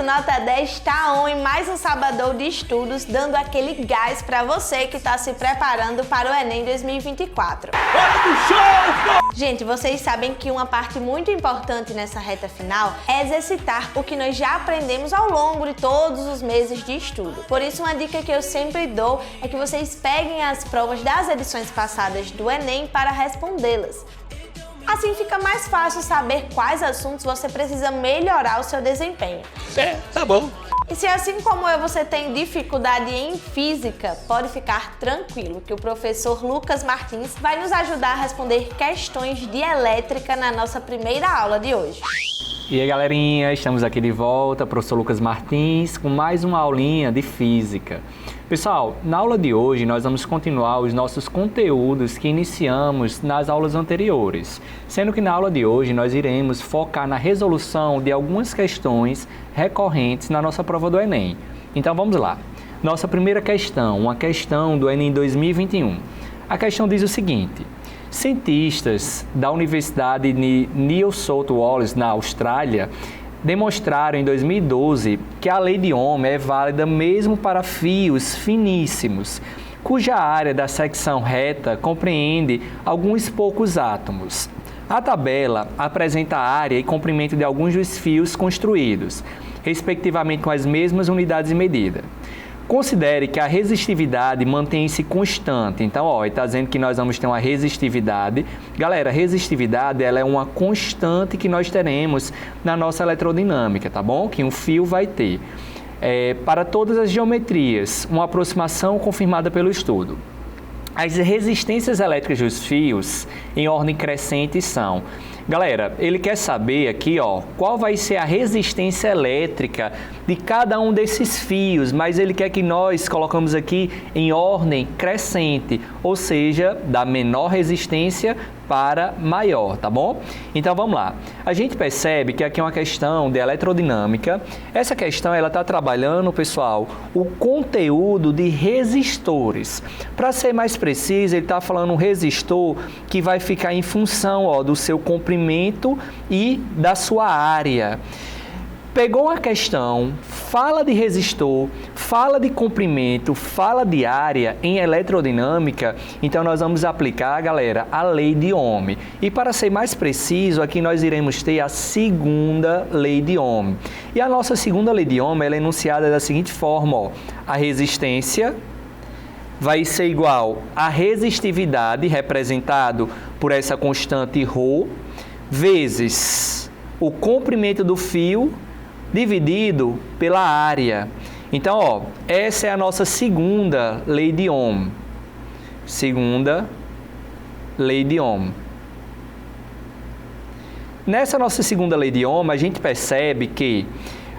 Nota 10 está on em mais um sabadão de estudos, dando aquele gás para você que está se preparando para o Enem 2024. Gente, vocês sabem que uma parte muito importante nessa reta final é exercitar o que nós já aprendemos ao longo de todos os meses de estudo. Por isso, uma dica que eu sempre dou é que vocês peguem as provas das edições passadas do Enem para respondê-las. Assim fica mais fácil saber quais assuntos você precisa melhorar o seu desempenho. Tá bom. E se assim como eu você tem dificuldade em física, pode ficar tranquilo que o professor Lucas Martins vai nos ajudar a responder questões de elétrica na nossa primeira aula de hoje. E aí, galerinha, estamos aqui de volta, professor Lucas Martins, com mais uma aulinha de física. Pessoal, na aula de hoje nós vamos continuar os nossos conteúdos que iniciamos nas aulas anteriores, sendo que na aula de hoje nós iremos focar na resolução de algumas questões recorrentes na nossa prova do Enem. Então vamos lá. Nossa primeira questão, uma questão do Enem 2021. A questão diz o seguinte: cientistas da Universidade de New South Wales, na Austrália, demonstraram em 2012 que a lei de Ohm é válida mesmo para fios finíssimos, cuja área da secção reta compreende alguns poucos átomos. A tabela apresenta a área e comprimento de alguns dos fios construídos, respectivamente com as mesmas unidades de medida. Considere que a resistividade mantém-se constante. Então, está dizendo que nós vamos ter uma resistividade. Galera, resistividade ela é uma constante que nós teremos na nossa eletrodinâmica, tá bom? Que um fio vai ter. Para todas as geometrias, uma aproximação confirmada pelo estudo. As resistências elétricas dos fios em ordem crescente são... Galera, ele quer saber aqui, qual vai ser a resistência elétrica de cada um desses fios, mas ele quer que nós colocamos aqui em ordem crescente, ou seja, da menor resistência para maior, tá bom? Então vamos lá. A gente percebe que aqui é uma questão de eletrodinâmica. Essa questão ela está trabalhando, pessoal, o conteúdo de resistores. Para ser mais preciso, ele está falando um resistor que vai ficar em função do seu comprimento e da sua área. Pegou uma questão, fala de resistor, fala de comprimento, fala de área em eletrodinâmica, então nós vamos aplicar, galera, a lei de Ohm. E para ser mais preciso, aqui nós iremos ter a segunda lei de Ohm. E a nossa segunda lei de Ohm ela é enunciada da seguinte forma: a resistência vai ser igual à resistividade, representado por essa constante ρ, vezes o comprimento do fio dividido pela área. Então, essa é a nossa segunda lei de Ohm. Segunda lei de Ohm. Nessa nossa segunda lei de Ohm, a gente percebe que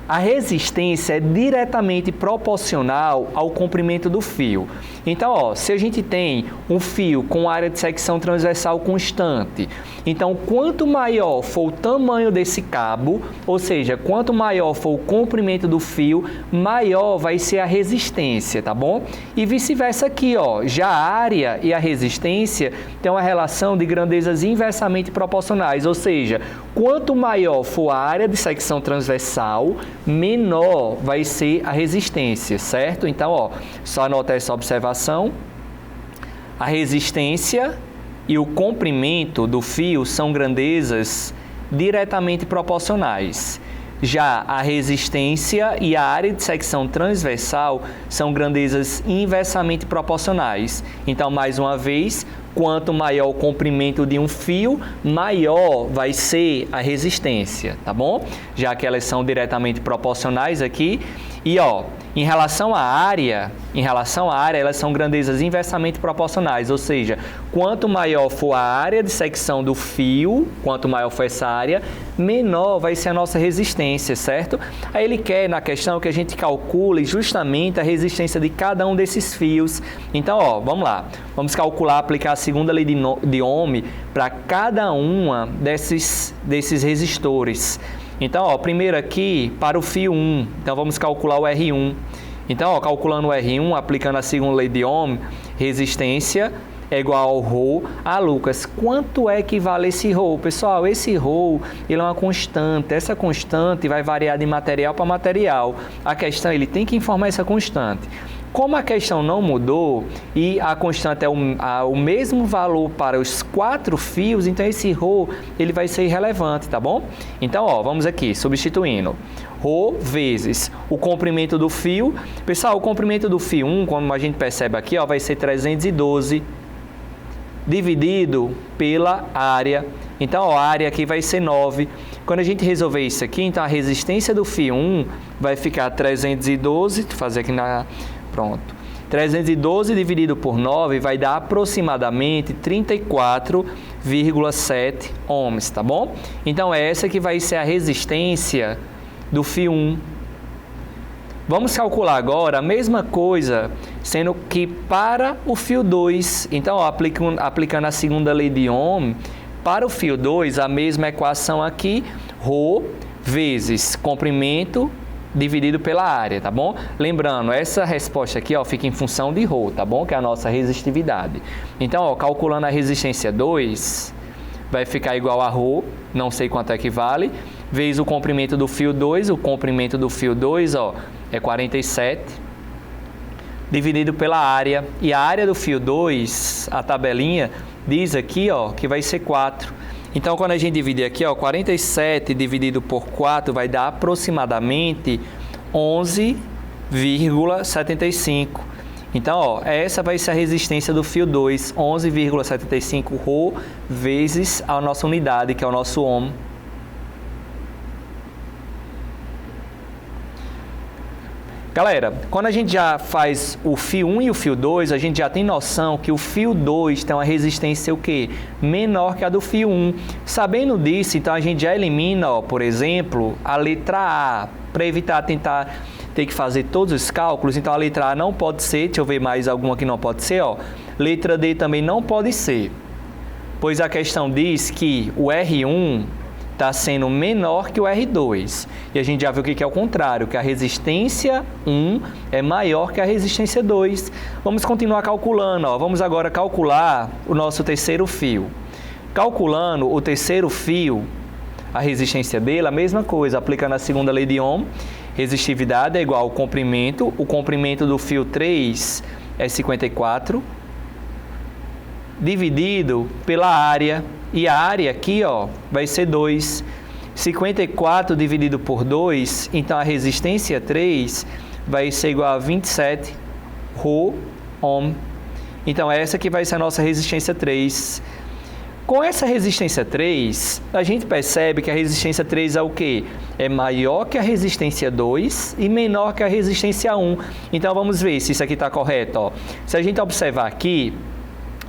a resistência é diretamente proporcional ao comprimento do fio. Então, se a gente tem um fio com área de secção transversal constante, então quanto maior for o tamanho desse cabo, ou seja, quanto maior for o comprimento do fio, maior vai ser a resistência, tá bom? E vice-versa aqui, já a área e a resistência têm uma relação de grandezas inversamente proporcionais, ou seja, quanto maior for a área de secção transversal, menor vai ser a resistência, certo? Então, só anotar essa observação. A resistência e o comprimento do fio são grandezas diretamente proporcionais. Já a resistência e a área de secção transversal são grandezas inversamente proporcionais. Então, mais uma vez, quanto maior o comprimento de um fio, maior vai ser a resistência, tá bom? Já que elas são diretamente proporcionais aqui. E, em relação à área, elas são grandezas inversamente proporcionais, ou seja, quanto maior for a área de secção do fio, quanto maior for essa área, menor vai ser a nossa resistência, certo? Aí ele quer, na questão, que a gente calcule justamente a resistência de cada um desses fios. Então, vamos lá. Vamos calcular, aplicar a segunda lei de Ohm para cada uma desses resistores. Então, primeiro aqui, para o fio 1, então vamos calcular o R1. Então, calculando o R1, aplicando a segunda lei de Ohm, resistência é igual ao ρ. Ah, Lucas, quanto é que vale esse ρ? Pessoal, esse ρ, ele é uma constante. Essa constante vai variar de material para material. A questão, ele tem que informar essa constante. Como a questão não mudou e a constante é o mesmo valor para os 4 fios, então esse ρ ele vai ser irrelevante, tá bom? Então, ó, vamos aqui, substituindo. ρ vezes o comprimento do fio. Pessoal, o comprimento do fio 1, como a gente percebe aqui, ó, vai ser 312 dividido pela área. Então, ó, a área aqui vai ser 9. Quando a gente resolver isso aqui, então a resistência do fio 1 vai ficar 312, vou fazer aqui na... Pronto. 312 dividido por 9 vai dar aproximadamente 34,7 ohms, tá bom? Então, essa que vai ser a resistência do fio 1. Vamos calcular agora a mesma coisa, sendo que para o fio 2. Então, ó, aplicando a segunda lei de Ohm, para o fio 2, a mesma equação aqui, ρ vezes comprimento dividido pela área, tá bom? Lembrando, essa resposta aqui, ó, fica em função de ρ, tá bom? Que é a nossa resistividade. Então, ó, calculando a resistência 2, vai ficar igual a ρ, não sei quanto é que vale, vezes o comprimento do fio 2, o comprimento do fio 2, ó, é 47, dividido pela área. E a área do fio 2, a tabelinha, diz aqui, ó, que vai ser 4. Então, quando a gente dividir aqui, ó, 47 dividido por 4 vai dar aproximadamente 11,75. Então, ó, essa vai ser a resistência do fio 2, 11,75 ρ vezes a nossa unidade, que é o nosso ohm. Galera, quando a gente já faz o fio 1 e o fio 2, a gente já tem noção que o fio 2 tem uma resistência o quê? Menor que a do fio 1. Sabendo disso, então a gente já elimina, ó, por exemplo, a letra A, para evitar ter que fazer todos os cálculos. Então a letra A não pode ser, deixa eu ver mais alguma que não pode ser, ó. Letra D também não pode ser, pois a questão diz que o R1 está sendo menor que o R2. E a gente já viu que é o contrário, que a resistência 1 é maior que a resistência 2. Vamos continuar calculando, ó. Vamos agora calcular o nosso terceiro fio. Calculando o terceiro fio, a resistência dele, a mesma coisa, aplicando a segunda lei de Ohm, resistividade é igual ao comprimento. O comprimento do fio 3 é 54, dividido pela área. E a área aqui, ó, vai ser 2. 54 dividido por 2, então a resistência 3 vai ser igual a 27 ρ ohm. Então essa que vai ser a nossa resistência 3. Com essa resistência 3, a gente percebe que a resistência 3 é o quê? É maior que a resistência 2 e menor que a resistência 1. Então vamos ver se isso aqui está correto, ó. Se a gente observar aqui,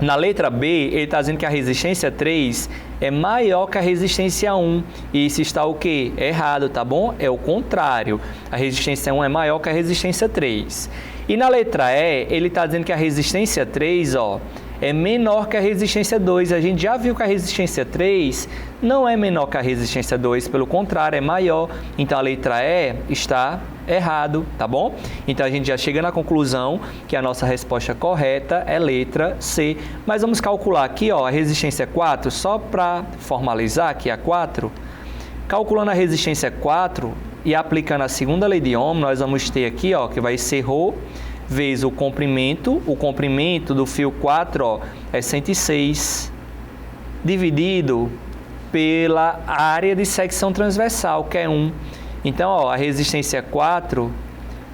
na letra B, ele está dizendo que a resistência 3 é maior que a resistência 1. E isso está o quê? Errado, tá bom? É o contrário. A resistência 1 é maior que a resistência 3. E na letra E, ele está dizendo que a resistência 3, ó, é menor que a resistência 2. A gente já viu que a resistência 3 não é menor que a resistência 2, pelo contrário, é maior. Então a letra E está errado, tá bom? Então a gente já chega na conclusão que a nossa resposta correta é letra C. Mas vamos calcular aqui, ó, a resistência 4, só para formalizar aqui a 4. Calculando a resistência 4 e aplicando a segunda lei de Ohm, nós vamos ter aqui, ó, que vai ser ρ vezes o comprimento do fio 4, ó, é 106, dividido pela área de secção transversal, que é 1. Então, ó, a resistência 4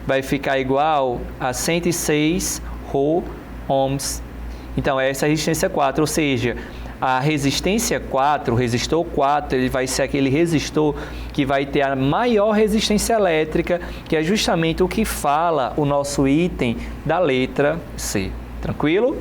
vai ficar igual a 106 ρ ohms. Então, essa é a resistência 4, ou seja, a resistência 4, o resistor 4, ele vai ser aquele resistor que vai ter a maior resistência elétrica, que é justamente o que fala o nosso item da letra C. Tranquilo?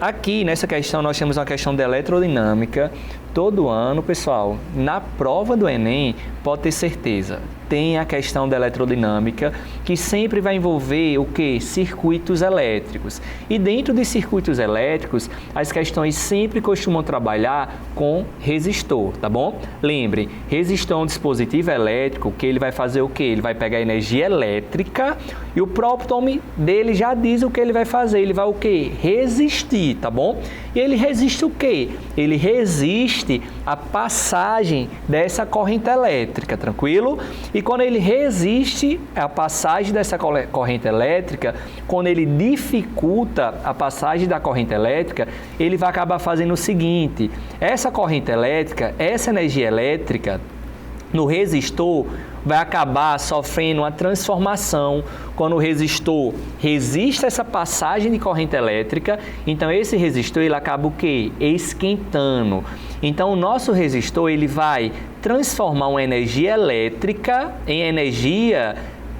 Aqui, nessa questão, nós temos uma questão de eletrodinâmica. Todo ano, pessoal, na prova do Enem, pode ter certeza, tem a questão da eletrodinâmica, que sempre vai envolver o quê? Circuitos elétricos. E dentro de circuitos elétricos, as questões sempre costumam trabalhar com resistor, tá bom? Lembre, resistor é um dispositivo elétrico que ele vai fazer o quê? Ele vai pegar energia elétrica e o próprio nome dele já diz o que ele vai fazer. Ele vai o quê? Resistir, tá bom? E ele resiste o quê? Ele resiste a passagem dessa corrente elétrica, tranquilo? E quando ele resiste a passagem dessa corrente elétrica, quando ele dificulta a passagem da corrente elétrica, ele vai acabar fazendo o seguinte: essa corrente elétrica, essa energia elétrica, no resistor, vai acabar sofrendo uma transformação. Quando o resistor resiste a essa passagem de corrente elétrica, então esse resistor ele acaba o quê? Esquentando. Então o nosso resistor ele vai transformar uma energia elétrica em energia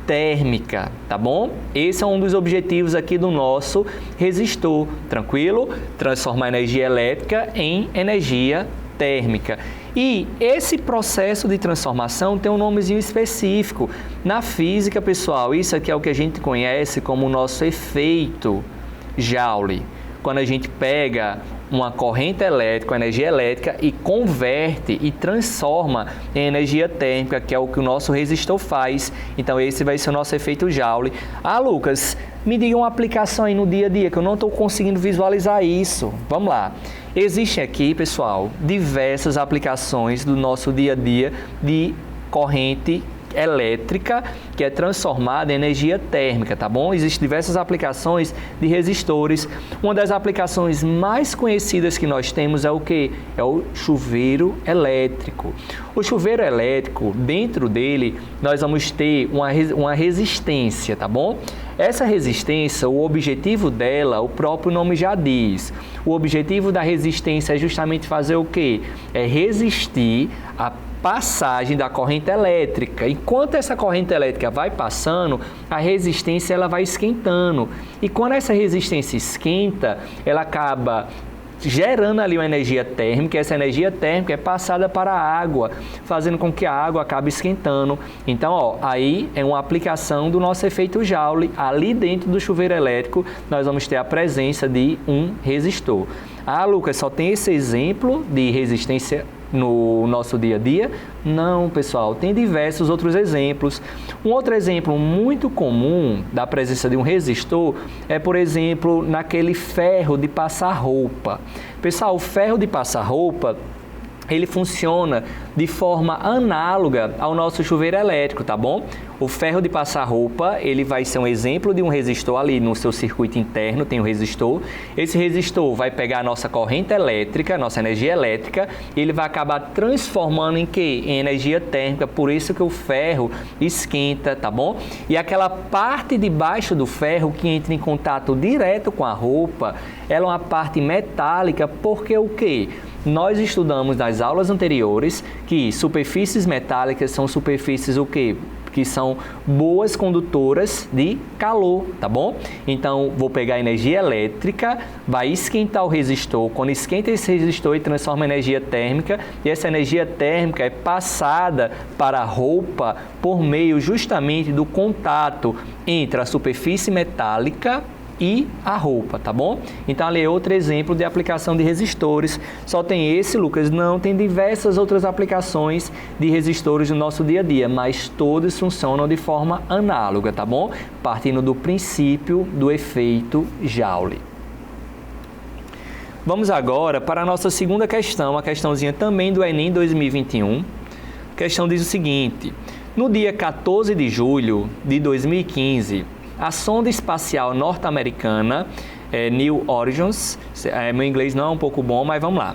térmica, tá bom? Esse é um dos objetivos aqui do nosso resistor, tranquilo? Transformar energia elétrica em energia térmica. E esse processo de transformação tem um nomezinho específico. Na física, pessoal, isso aqui é o que a gente conhece como o nosso efeito Joule. Quando a gente pega uma corrente elétrica, uma energia elétrica e converte e transforma em energia térmica, que é o que o nosso resistor faz. Então esse vai ser o nosso efeito Joule. Ah, Lucas, me diga uma aplicação aí no dia a dia, que eu não estou conseguindo visualizar isso. Vamos lá. Existem aqui, pessoal, diversas aplicações do nosso dia a dia de corrente elétrica que é transformada em energia térmica, tá bom? Existem diversas aplicações de resistores. Uma das aplicações mais conhecidas que nós temos é o quê? É o chuveiro elétrico. O chuveiro elétrico, dentro dele, nós vamos ter uma resistência, tá bom? Essa resistência, o objetivo dela, o próprio nome já diz. O objetivo da resistência é justamente fazer o quê? É resistir a passagem da corrente elétrica. Enquanto essa corrente elétrica vai passando, a resistência ela vai esquentando. E quando essa resistência esquenta, ela acaba gerando ali uma energia térmica. Essa energia térmica é passada para a água, fazendo com que a água acabe esquentando. Então, ó, aí é uma aplicação do nosso efeito Joule. Ali dentro do chuveiro elétrico, nós vamos ter a presença de um resistor. Ah, Lucas, só tem esse exemplo de resistência no nosso dia a dia? Não, pessoal, tem diversos outros exemplos. Um outro exemplo muito comum da presença de um resistor é, por exemplo, naquele ferro de passar roupa. Pessoal, o ferro de passar roupa, ele funciona de forma análoga ao nosso chuveiro elétrico, tá bom? O ferro de passar roupa, ele vai ser um exemplo de um resistor ali no seu circuito interno, tem um resistor. Esse resistor vai pegar a nossa corrente elétrica, nossa energia elétrica, e ele vai acabar transformando em quê? Em energia térmica, por isso que o ferro esquenta, tá bom? E aquela parte de baixo do ferro que entra em contato direto com a roupa, ela é uma parte metálica, porque o quê? Nós estudamos nas aulas anteriores que superfícies metálicas são superfícies o quê? Que são boas condutoras de calor, tá bom? Então, vou pegar a energia elétrica, vai esquentar o resistor. Quando esquenta esse resistor, ele transforma em energia térmica, e essa energia térmica é passada para a roupa por meio justamente do contato entre a superfície metálica e a roupa, tá bom? Então, ali é outro exemplo de aplicação de resistores. Só tem esse, Lucas? Não, tem diversas outras aplicações de resistores no nosso dia a dia, mas todos funcionam de forma análoga, tá bom? Partindo do princípio do efeito Joule. Vamos agora para a nossa segunda questão, uma questãozinha também do Enem 2021. A questão diz o seguinte: no dia 14 de julho de 2015, a sonda espacial norte-americana, New Horizons, meu inglês não é um pouco bom, mas vamos lá,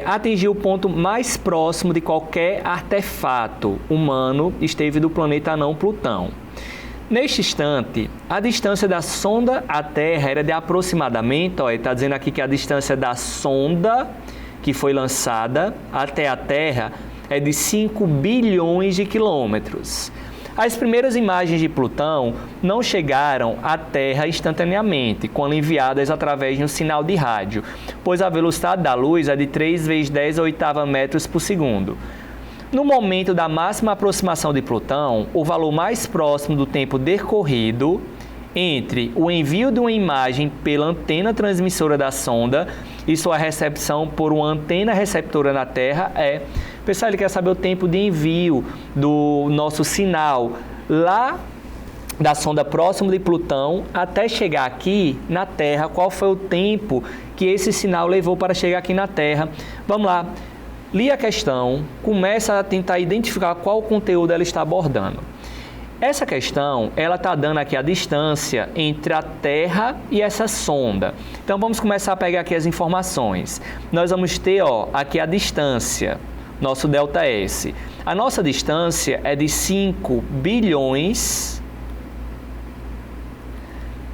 atingiu o ponto mais próximo de qualquer artefato humano esteve do planeta anão Plutão. Neste instante, a distância da sonda à Terra era de aproximadamente, está dizendo aqui que a distância da sonda que foi lançada até a Terra é de 5 bilhões de quilômetros. As primeiras imagens de Plutão não chegaram à Terra instantaneamente, quando enviadas através de um sinal de rádio, pois a velocidade da luz é de 3 × 10⁸ metros por segundo. No momento da máxima aproximação de Plutão, o valor mais próximo do tempo decorrido entre o envio de uma imagem pela antena transmissora da sonda e sua recepção por uma antena receptora na Terra é... Pessoal, ele quer saber o tempo de envio do nosso sinal lá da sonda próximo de Plutão até chegar aqui na Terra. Qual foi o tempo que esse sinal levou para chegar aqui na Terra? Vamos lá. Li a questão, começa a tentar identificar qual conteúdo ela está abordando. Essa questão, ela está dando aqui a distância entre a Terra e essa sonda. Então, vamos começar a pegar aqui as informações. Nós vamos ter, aqui a distância, nosso ΔS. A nossa distância é de 5 bilhões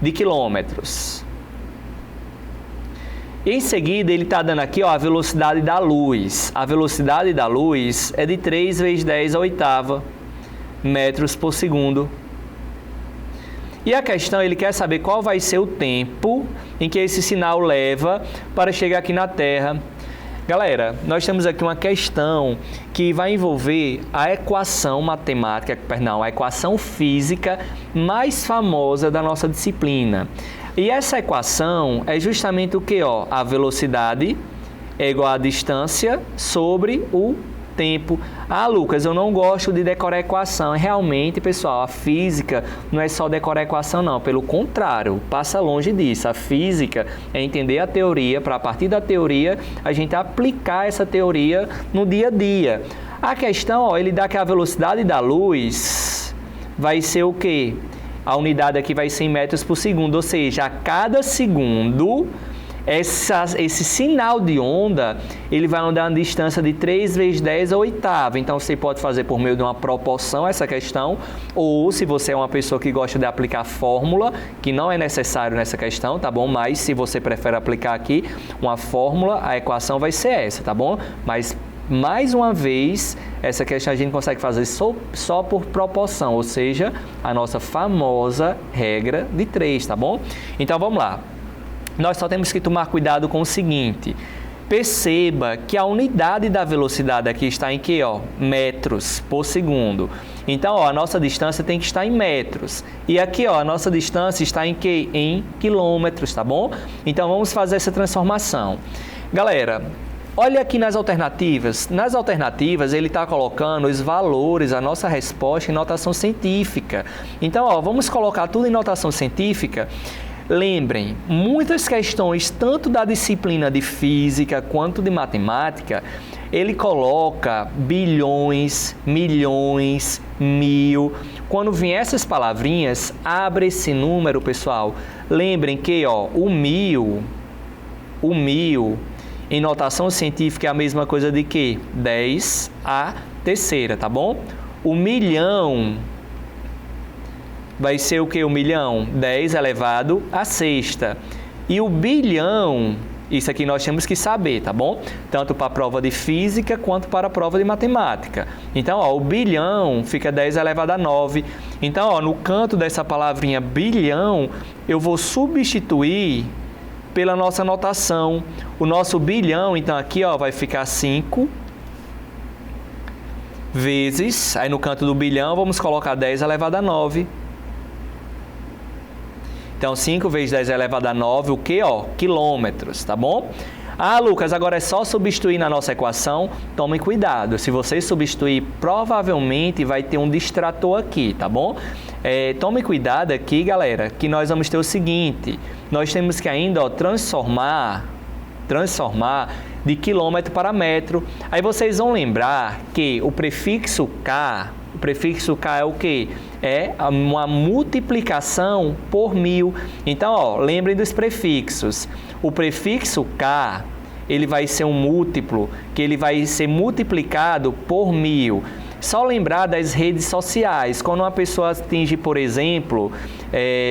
de quilômetros. Em seguida, ele está dando aqui a velocidade da luz. A velocidade da luz é de 3 vezes 10 à oitava metros por segundo. E a questão, ele quer saber qual vai ser o tempo em que esse sinal leva para chegar aqui na Terra. Galera, nós temos aqui uma questão que vai envolver a equação matemática, a equação física mais famosa da nossa disciplina. E essa equação é justamente o que? A velocidade é igual à distância sobre o tempo. Ah, Lucas, eu não gosto de decorar a equação. Realmente, pessoal, a física não é só decorar a equação, não. Pelo contrário, passa longe disso. A física é entender a teoria, para a partir da teoria, a gente aplicar essa teoria no dia a dia. A questão, ele dá que a velocidade da luz vai ser o quê? A unidade aqui vai ser em metros por segundo, ou seja, a cada segundo, esse sinal de onda, ele vai andar uma distância de 3 vezes 10 à oitava. Então, você pode fazer por meio de uma proporção essa questão, ou se você é uma pessoa que gosta de aplicar fórmula, que não é necessário nessa questão, tá bom? Mas se você prefere aplicar aqui uma fórmula, a equação vai ser essa, tá bom? Mas, mais uma vez, essa questão a gente consegue fazer só por proporção, ou seja, a nossa famosa regra de 3, tá bom? Então, vamos lá. Nós só temos que tomar cuidado com o seguinte. Perceba que a unidade da velocidade aqui está em quê? Metros por segundo. Então, a nossa distância tem que estar em metros. E aqui, a nossa distância está em quê? Em quilômetros, tá bom? Então, vamos fazer essa transformação. Galera, olha aqui nas alternativas. Nas alternativas, ele está colocando os valores, a nossa resposta em notação científica. Então, vamos colocar tudo em notação científica. Lembrem, muitas questões, tanto da disciplina de física quanto de matemática, ele coloca bilhões, milhões, mil. Quando vier essas palavrinhas, abre esse número, pessoal. Lembrem que o mil, em notação científica é a mesma coisa de que 10 à terceira, tá bom? O milhão vai ser o que? O milhão? 10 elevado à sexta. E o bilhão, isso aqui nós temos que saber, tá bom? Tanto para a prova de física quanto para a prova de matemática. Então, o bilhão fica 10 elevado a 9. Então, no canto dessa palavrinha bilhão, eu vou substituir pela nossa notação. O nosso bilhão, então, aqui vai ficar 5 vezes, aí no canto do bilhão, vamos colocar 10 elevado a 9. Então, 5 vezes 10 elevado a 9, o quê? Quilômetros, tá bom? Ah, Lucas, agora é só substituir na nossa equação. Tomem cuidado, se você substituir, provavelmente vai ter um distrator aqui, tá bom? Tome cuidado aqui, galera, que nós vamos ter o seguinte. Nós temos que ainda transformar de quilômetro para metro. Aí vocês vão lembrar que o prefixo K é o quê? É uma multiplicação por 1000. Então, lembrem dos prefixos. O prefixo K, ele vai ser um múltiplo, que ele vai ser multiplicado por 1000. Só lembrar das redes sociais. Quando uma pessoa atinge, por exemplo,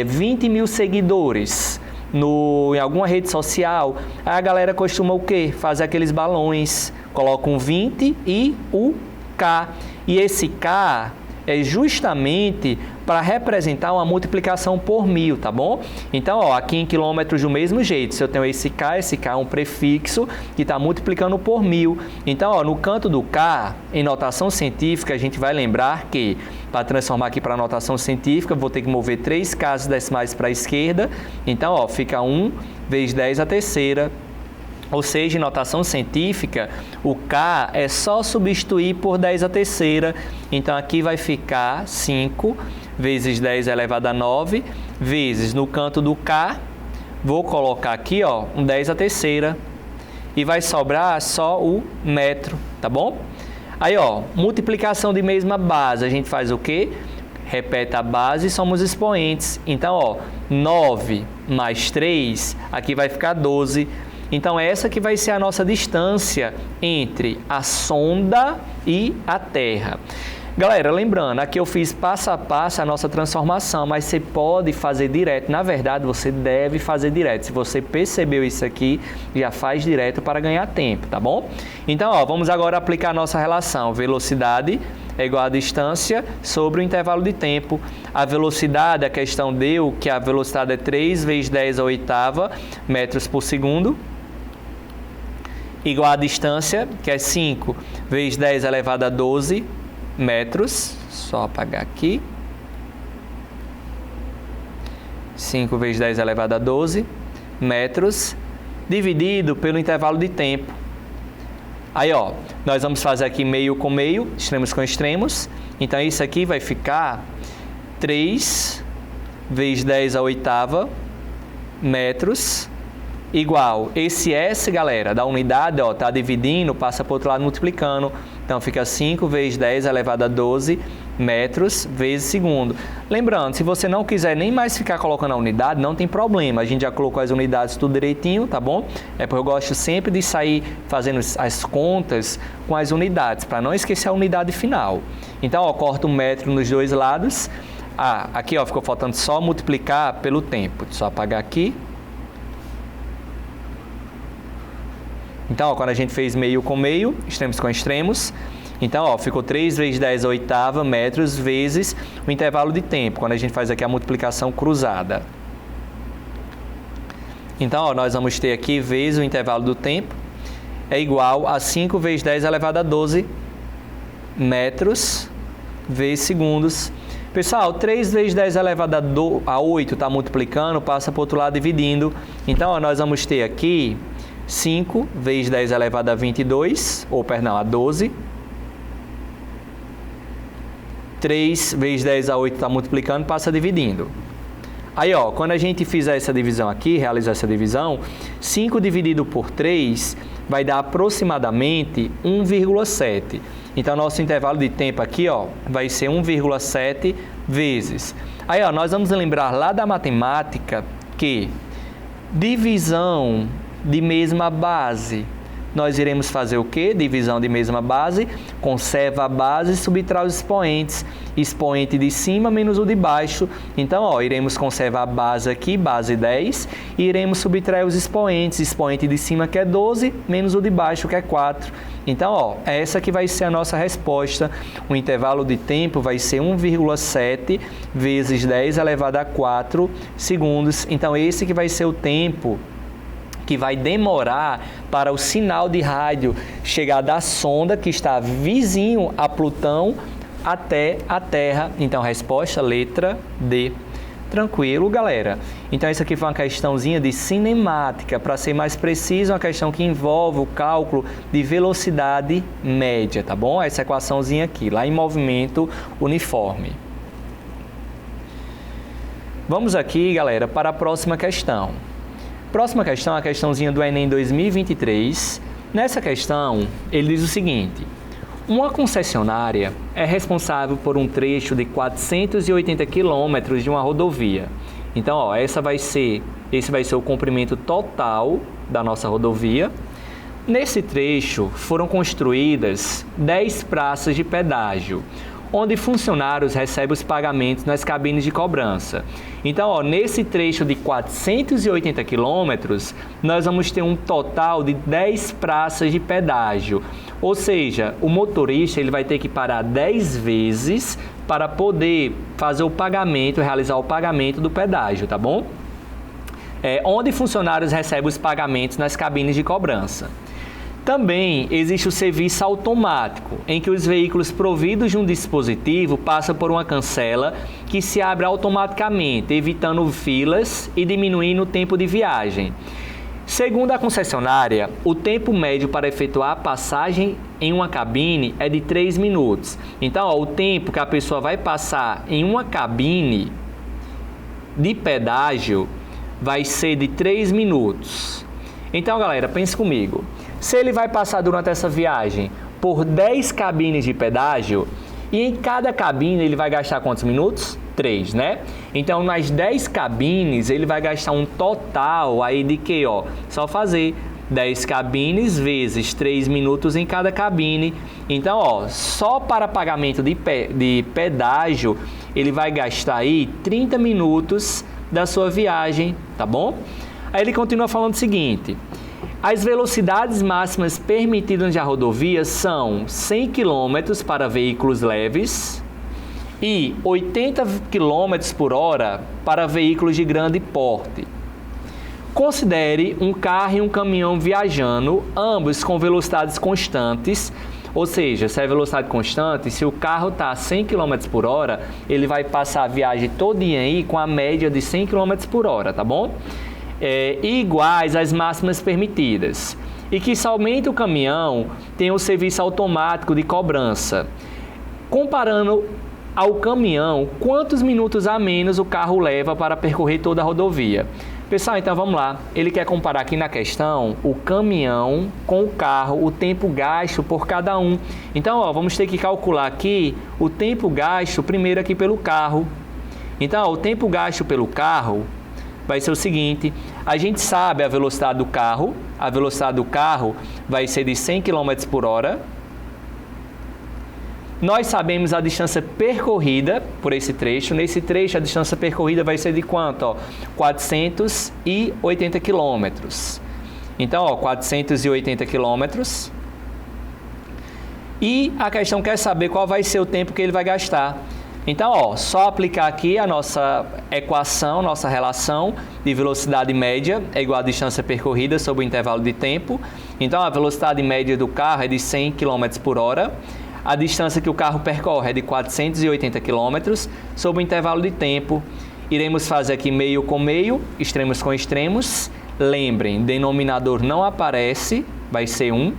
20 mil seguidores em alguma rede social, a galera costuma o quê? Fazer aqueles balões. Coloca um 20 e o K. E esse K é justamente para representar uma multiplicação por 1000, tá bom? Então, ó, aqui em quilômetros do mesmo jeito, se eu tenho esse K é um prefixo que está multiplicando por 1000. Então, ó, no canto do K, em notação científica, a gente vai lembrar que, para transformar aqui para notação científica, vou ter que mover 3 casas decimais para a esquerda. Então, ó, fica 1 vezes 10 à terceira. Ou seja, em notação científica, o K é só substituir por 10 à terceira. Então, aqui vai ficar 5 vezes 10 elevado a 9, vezes no canto do K, vou colocar aqui, ó, um 10 à terceira. E vai sobrar só o metro, tá bom? Aí, ó, multiplicação de mesma base, a gente faz o quê? Repete a base e somos expoentes. Então, ó, 9 mais 3, aqui vai ficar 12. Então, essa que vai ser a nossa distância entre a sonda e a Terra. Galera, lembrando, aqui eu fiz passo a passo a nossa transformação, mas você pode fazer direto. Na verdade, você deve fazer direto. Se você percebeu isso aqui, já faz direto para ganhar tempo, tá bom? Então, ó, vamos agora aplicar a nossa relação. Velocidade é igual a distância sobre o intervalo de tempo. A velocidade, a questão deu que a velocidade é 3 vezes 10 à oitava metros por segundo, igual a distância, que é 5 vezes 10 elevado a 12 metros. Só apagar aqui. 5 vezes 10 elevado a 12 metros, dividido pelo intervalo de tempo. Aí, ó, nós vamos fazer aqui meio com meio, extremos com extremos. Então, isso aqui vai ficar 3 vezes 10 à oitava metros, igual, esse S, galera, da unidade, ó, tá dividindo, passa para o outro lado multiplicando. Então, fica 5 vezes 10 elevado a 12 metros vezes segundo. Lembrando, se você não quiser nem mais ficar colocando a unidade, não tem problema. A gente já colocou as unidades tudo direitinho, tá bom? É porque eu gosto sempre de sair fazendo as contas com as unidades, para não esquecer a unidade final. Então, ó, corta 1 metro nos dois lados. Ah, aqui, ó, ficou faltando só multiplicar pelo tempo. Só apagar aqui. Então, ó, quando a gente fez meio com meio, extremos com extremos, então, ó, ficou 3 vezes 10 à oitava metros vezes o intervalo de tempo, quando a gente faz aqui a multiplicação cruzada. Então, ó, nós vamos ter aqui vezes o intervalo do tempo, é igual a 5 vezes 10 elevado a 12 metros vezes segundos. Pessoal, 3 vezes 10 elevado a 8 está multiplicando, passa para o outro lado dividindo. Então, ó, nós vamos ter aqui 5 vezes 10 elevado a 22, ou perdão, a 12. 3 vezes 10 a 8 está multiplicando, passa dividindo. Aí, ó, quando a gente fizer essa divisão aqui, realizar essa divisão, 5 dividido por 3 vai dar aproximadamente 1,7. Então, nosso intervalo de tempo aqui, ó, vai ser 1,7 vezes. Aí, ó, nós vamos lembrar lá da matemática que divisão de mesma base, nós iremos fazer o quê? Divisão de mesma base, conserva a base e subtrai os expoentes. Expoente de cima menos o de baixo. Então, ó, iremos conservar a base aqui, base 10, e iremos subtrair os expoentes. Expoente de cima que é 12, menos o de baixo que é 4. Então, ó, essa que vai ser a nossa resposta. O intervalo de tempo vai ser 1,7 vezes 10 elevado a 4 segundos. Então, esse que vai ser o tempo que vai demorar para o sinal de rádio chegar da sonda que está vizinho a Plutão até a Terra. Então, resposta letra D. Tranquilo, galera? Então, isso aqui foi uma questãozinha de cinemática. Para ser mais preciso, uma questão que envolve o cálculo de velocidade média, tá bom? Essa equaçãozinha aqui, lá em movimento uniforme. Vamos aqui, galera, para a próxima questão. Próxima questão é a questãozinha do Enem 2023. Nessa questão, ele diz o seguinte: uma concessionária é responsável por um trecho de 480 quilômetros de uma rodovia. Então, ó, esse vai ser o comprimento total da nossa rodovia. Nesse trecho foram construídas 10 praças de pedágio. onde funcionários recebem os pagamentos nas cabines de cobrança. Então, ó, nesse trecho de 480 quilômetros, nós vamos ter um total de 10 praças de pedágio. Ou seja, o motorista ele vai ter que parar 10 vezes para poder fazer o pagamento, realizar o pagamento do pedágio, tá bom? Onde funcionários recebem os pagamentos nas cabines de cobrança. Também existe o serviço automático, em que os veículos providos de um dispositivo passam por uma cancela que se abre automaticamente, evitando filas e diminuindo o tempo de viagem. Segundo a concessionária, o tempo médio para efetuar a passagem em uma cabine é de 3 minutos. Então, ó, o tempo que a pessoa vai passar em uma cabine de pedágio vai ser de 3 minutos. Então, galera, pense comigo. Se ele vai passar durante essa viagem por 10 cabines de pedágio, e em cada cabine ele vai gastar quantos minutos? 3, né? Então, nas 10 cabines, ele vai gastar um total aí de que, ó, só fazer 10 cabines vezes 3 minutos em cada cabine. Então, ó, só para pagamento de pedágio, ele vai gastar aí 30 minutos da sua viagem, tá bom? Aí ele continua falando o seguinte: as velocidades máximas permitidas na rodovia são 100 km para veículos leves e 80 km por hora para veículos de grande porte. Considere um carro e um caminhão viajando, ambos com velocidades constantes. Ou seja, se é velocidade constante, se o carro está a 100 km por hora, ele vai passar a viagem todinha aí com a média de 100 km por hora, tá bom? Iguais às máximas permitidas. E que somente o caminhão tem um serviço automático de cobrança. Comparando ao caminhão, quantos minutos a menos o carro leva para percorrer toda a rodovia? Pessoal, então vamos lá. Ele quer comparar aqui na questão o caminhão com o carro, o tempo gasto por cada um. Então, ó, vamos ter que calcular aqui o tempo gasto primeiro aqui pelo carro. Então, ó, o tempo gasto pelo carro vai ser o seguinte: a gente sabe a velocidade do carro. A velocidade do carro vai ser de 100 km por hora. Nós sabemos a distância percorrida por esse trecho. Nesse trecho, a distância percorrida vai ser de quanto? Ó, 480 quilômetros. Então, ó, 480 quilômetros. E a questão quer saber qual vai ser o tempo que ele vai gastar. Então, ó, só aplicar aqui a nossa equação, nossa relação de velocidade média é igual à distância percorrida sobre o intervalo de tempo. Então, a velocidade média do carro é de 100 km por hora. A distância que o carro percorre é de 480 km sobre o intervalo de tempo. Iremos fazer aqui meio com meio, extremos com extremos. Lembrem, denominador não aparece, vai ser 1.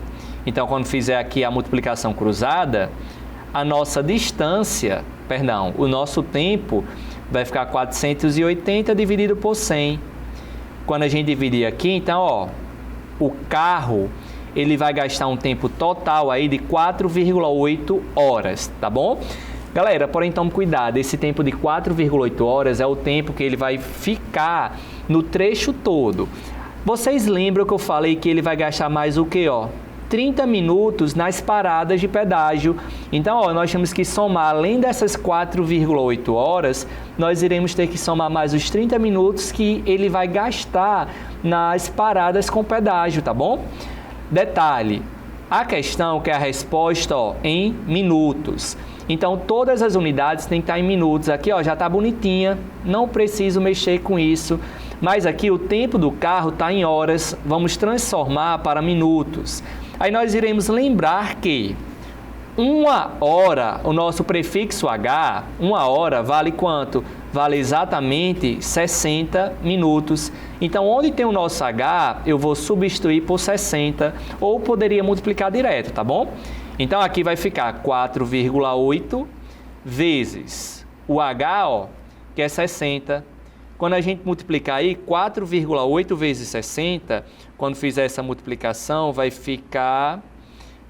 Então, quando fizer aqui a multiplicação cruzada, a nossa distância, o nosso tempo vai ficar 480 dividido por 100. Quando a gente dividir aqui, então, ó, o carro ele vai gastar um tempo total aí de 4,8 horas, tá bom? Galera, porém, tome cuidado, esse tempo de 4,8 horas é o tempo que ele vai ficar no trecho todo. Vocês lembram que eu falei que ele vai gastar mais o que, ó? 30 minutos nas paradas de pedágio. Então, ó, nós temos que somar, além dessas 4,8 horas, nós iremos ter que somar mais os 30 minutos que ele vai gastar nas paradas com pedágio, tá bom? Detalhe, a questão que é a resposta, ó, em minutos. Então, todas as unidades têm que estar em minutos. Aqui, ó, já está bonitinha, não preciso mexer com isso. Mas aqui o tempo do carro está em horas, vamos transformar para minutos. Aí nós iremos lembrar que 1 hora, o nosso prefixo H, 1 hora vale quanto? Vale exatamente 60 minutos. Então, onde tem o nosso H, eu vou substituir por 60, ou poderia multiplicar direto, tá bom? Então, aqui vai ficar 4,8 vezes o H, ó, que é 60. Quando a gente multiplicar aí, 4,8 vezes 60, quando fizer essa multiplicação, vai ficar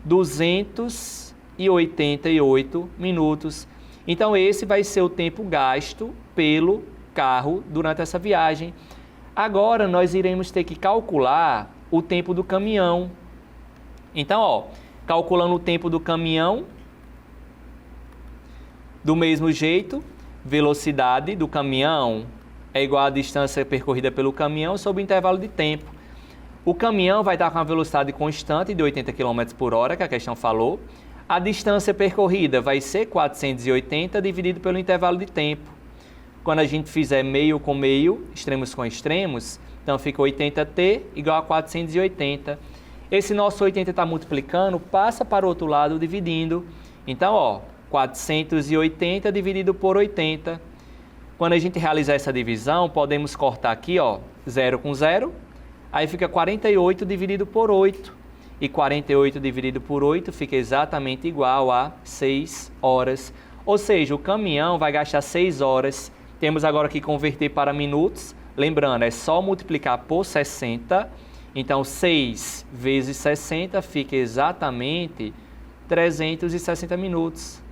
288 minutos. Então, esse vai ser o tempo gasto pelo carro durante essa viagem. Agora, nós iremos ter que calcular o tempo do caminhão. Então, ó, calculando o tempo do caminhão, Do mesmo jeito, velocidade do caminhão é igual à distância percorrida pelo caminhão sobre o intervalo de tempo. O caminhão vai estar com uma velocidade constante de 80 km por hora, que a questão falou. A distância percorrida vai ser 480 dividido pelo intervalo de tempo. Quando a gente fizer meio com meio, extremos com extremos, então fica 80t igual a 480. Esse nosso 80 está multiplicando, passa para o outro lado dividindo. Então, ó, 480 dividido por 80. Quando a gente realizar essa divisão, podemos cortar aqui, ó, 0 com 0. Aí fica 48 dividido por 8. E 48 dividido por 8 fica exatamente igual a 6 horas. Ou seja, o caminhão vai gastar 6 horas. Temos agora que converter para minutos. Lembrando, é só multiplicar por 60. Então, 6 vezes 60 fica exatamente 360 minutos.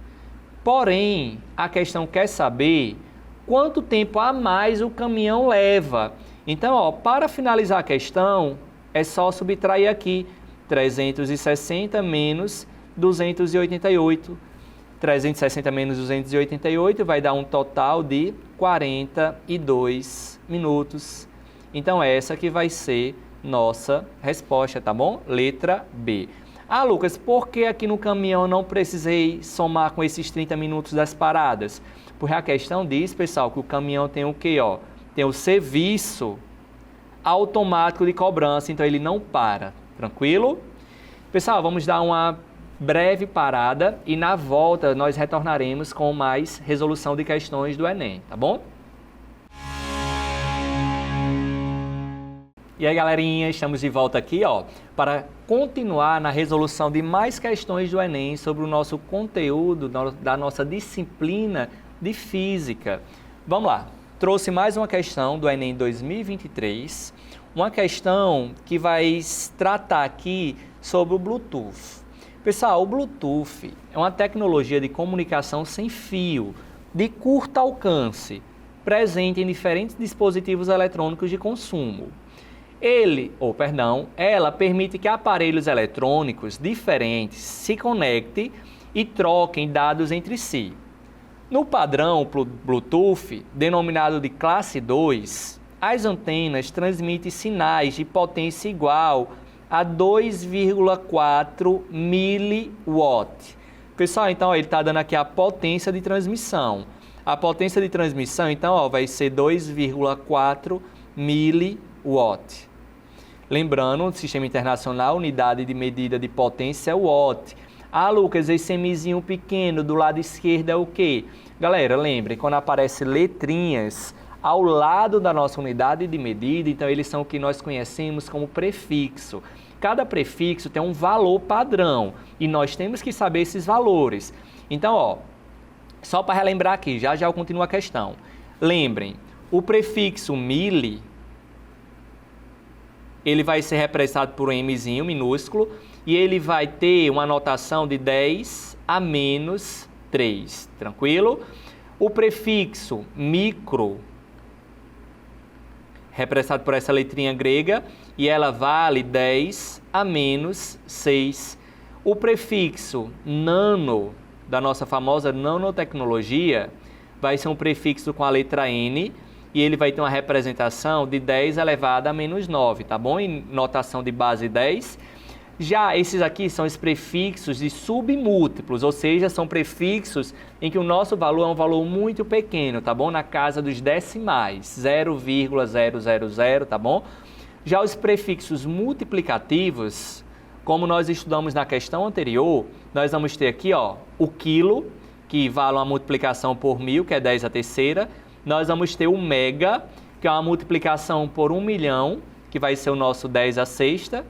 Porém, a questão quer saber quanto tempo a mais o caminhão leva. Então, ó, para finalizar a questão, é só subtrair aqui 360 menos 288. 360 menos 288 vai dar um total de 42 minutos. Então, essa que vai ser nossa resposta, tá bom? Letra B. Ah, Lucas, por que aqui no caminhão não precisei somar com esses 30 minutos das paradas? Porque a questão diz, pessoal, que o caminhão tem o quê, ó? Tem o serviço automático de cobrança, então ele não para. Tranquilo? Pessoal, vamos dar uma breve parada e na volta nós retornaremos com mais resolução de questões do Enem, tá bom? E aí, galerinha, estamos de volta aqui, ó, para continuar na resolução de mais questões do Enem sobre o nosso conteúdo da nossa disciplina de Física. Vamos lá, trouxe mais uma questão do Enem 2023, uma questão que vai tratar aqui sobre o Bluetooth. Pessoal, o Bluetooth é uma tecnologia de comunicação sem fio, de curto alcance, presente em diferentes dispositivos eletrônicos de consumo. Ela permite que aparelhos eletrônicos diferentes se conectem e troquem dados entre si. No padrão Bluetooth, denominado de classe 2, as antenas transmitem sinais de potência igual a 2,4 mW. Pessoal, então ele está dando aqui a potência de transmissão. A potência de transmissão, então, ó, vai ser 2,4 mW. Lembrando, no Sistema Internacional, unidade de medida de potência é o watt. Ah, Lucas, esse Mzinho pequeno do lado esquerdo é o quê? Galera, lembrem, quando aparecem letrinhas ao lado da nossa unidade de medida, então eles são o que nós conhecemos como prefixo. Cada prefixo tem um valor padrão e nós temos que saber esses valores. Então, ó, só para relembrar aqui, já eu continuo a questão. Lembrem, o prefixo mili, ele vai ser representado por um Mzinho minúsculo e ele vai ter uma notação de 10 a menos 3, tranquilo? O prefixo micro, representado por essa letrinha grega, e ela vale 10 a menos 6. O prefixo nano, da nossa famosa nanotecnologia, vai ser um prefixo com a letra N, e ele vai ter uma representação de 10 elevado a menos 9, tá bom? Em notação de base 10. Já esses aqui são os prefixos de submúltiplos, ou seja, são prefixos em que o nosso valor é um valor muito pequeno, tá bom? Na casa dos decimais, 0,000, tá bom? Já os prefixos multiplicativos, como nós estudamos na questão anterior, nós vamos ter aqui, ó, o quilo, que vale uma multiplicação por 1000, que é 10 a terceira. Nós vamos ter o mega, que é uma multiplicação por 1 milhão, que vai ser o nosso 10 a sexta.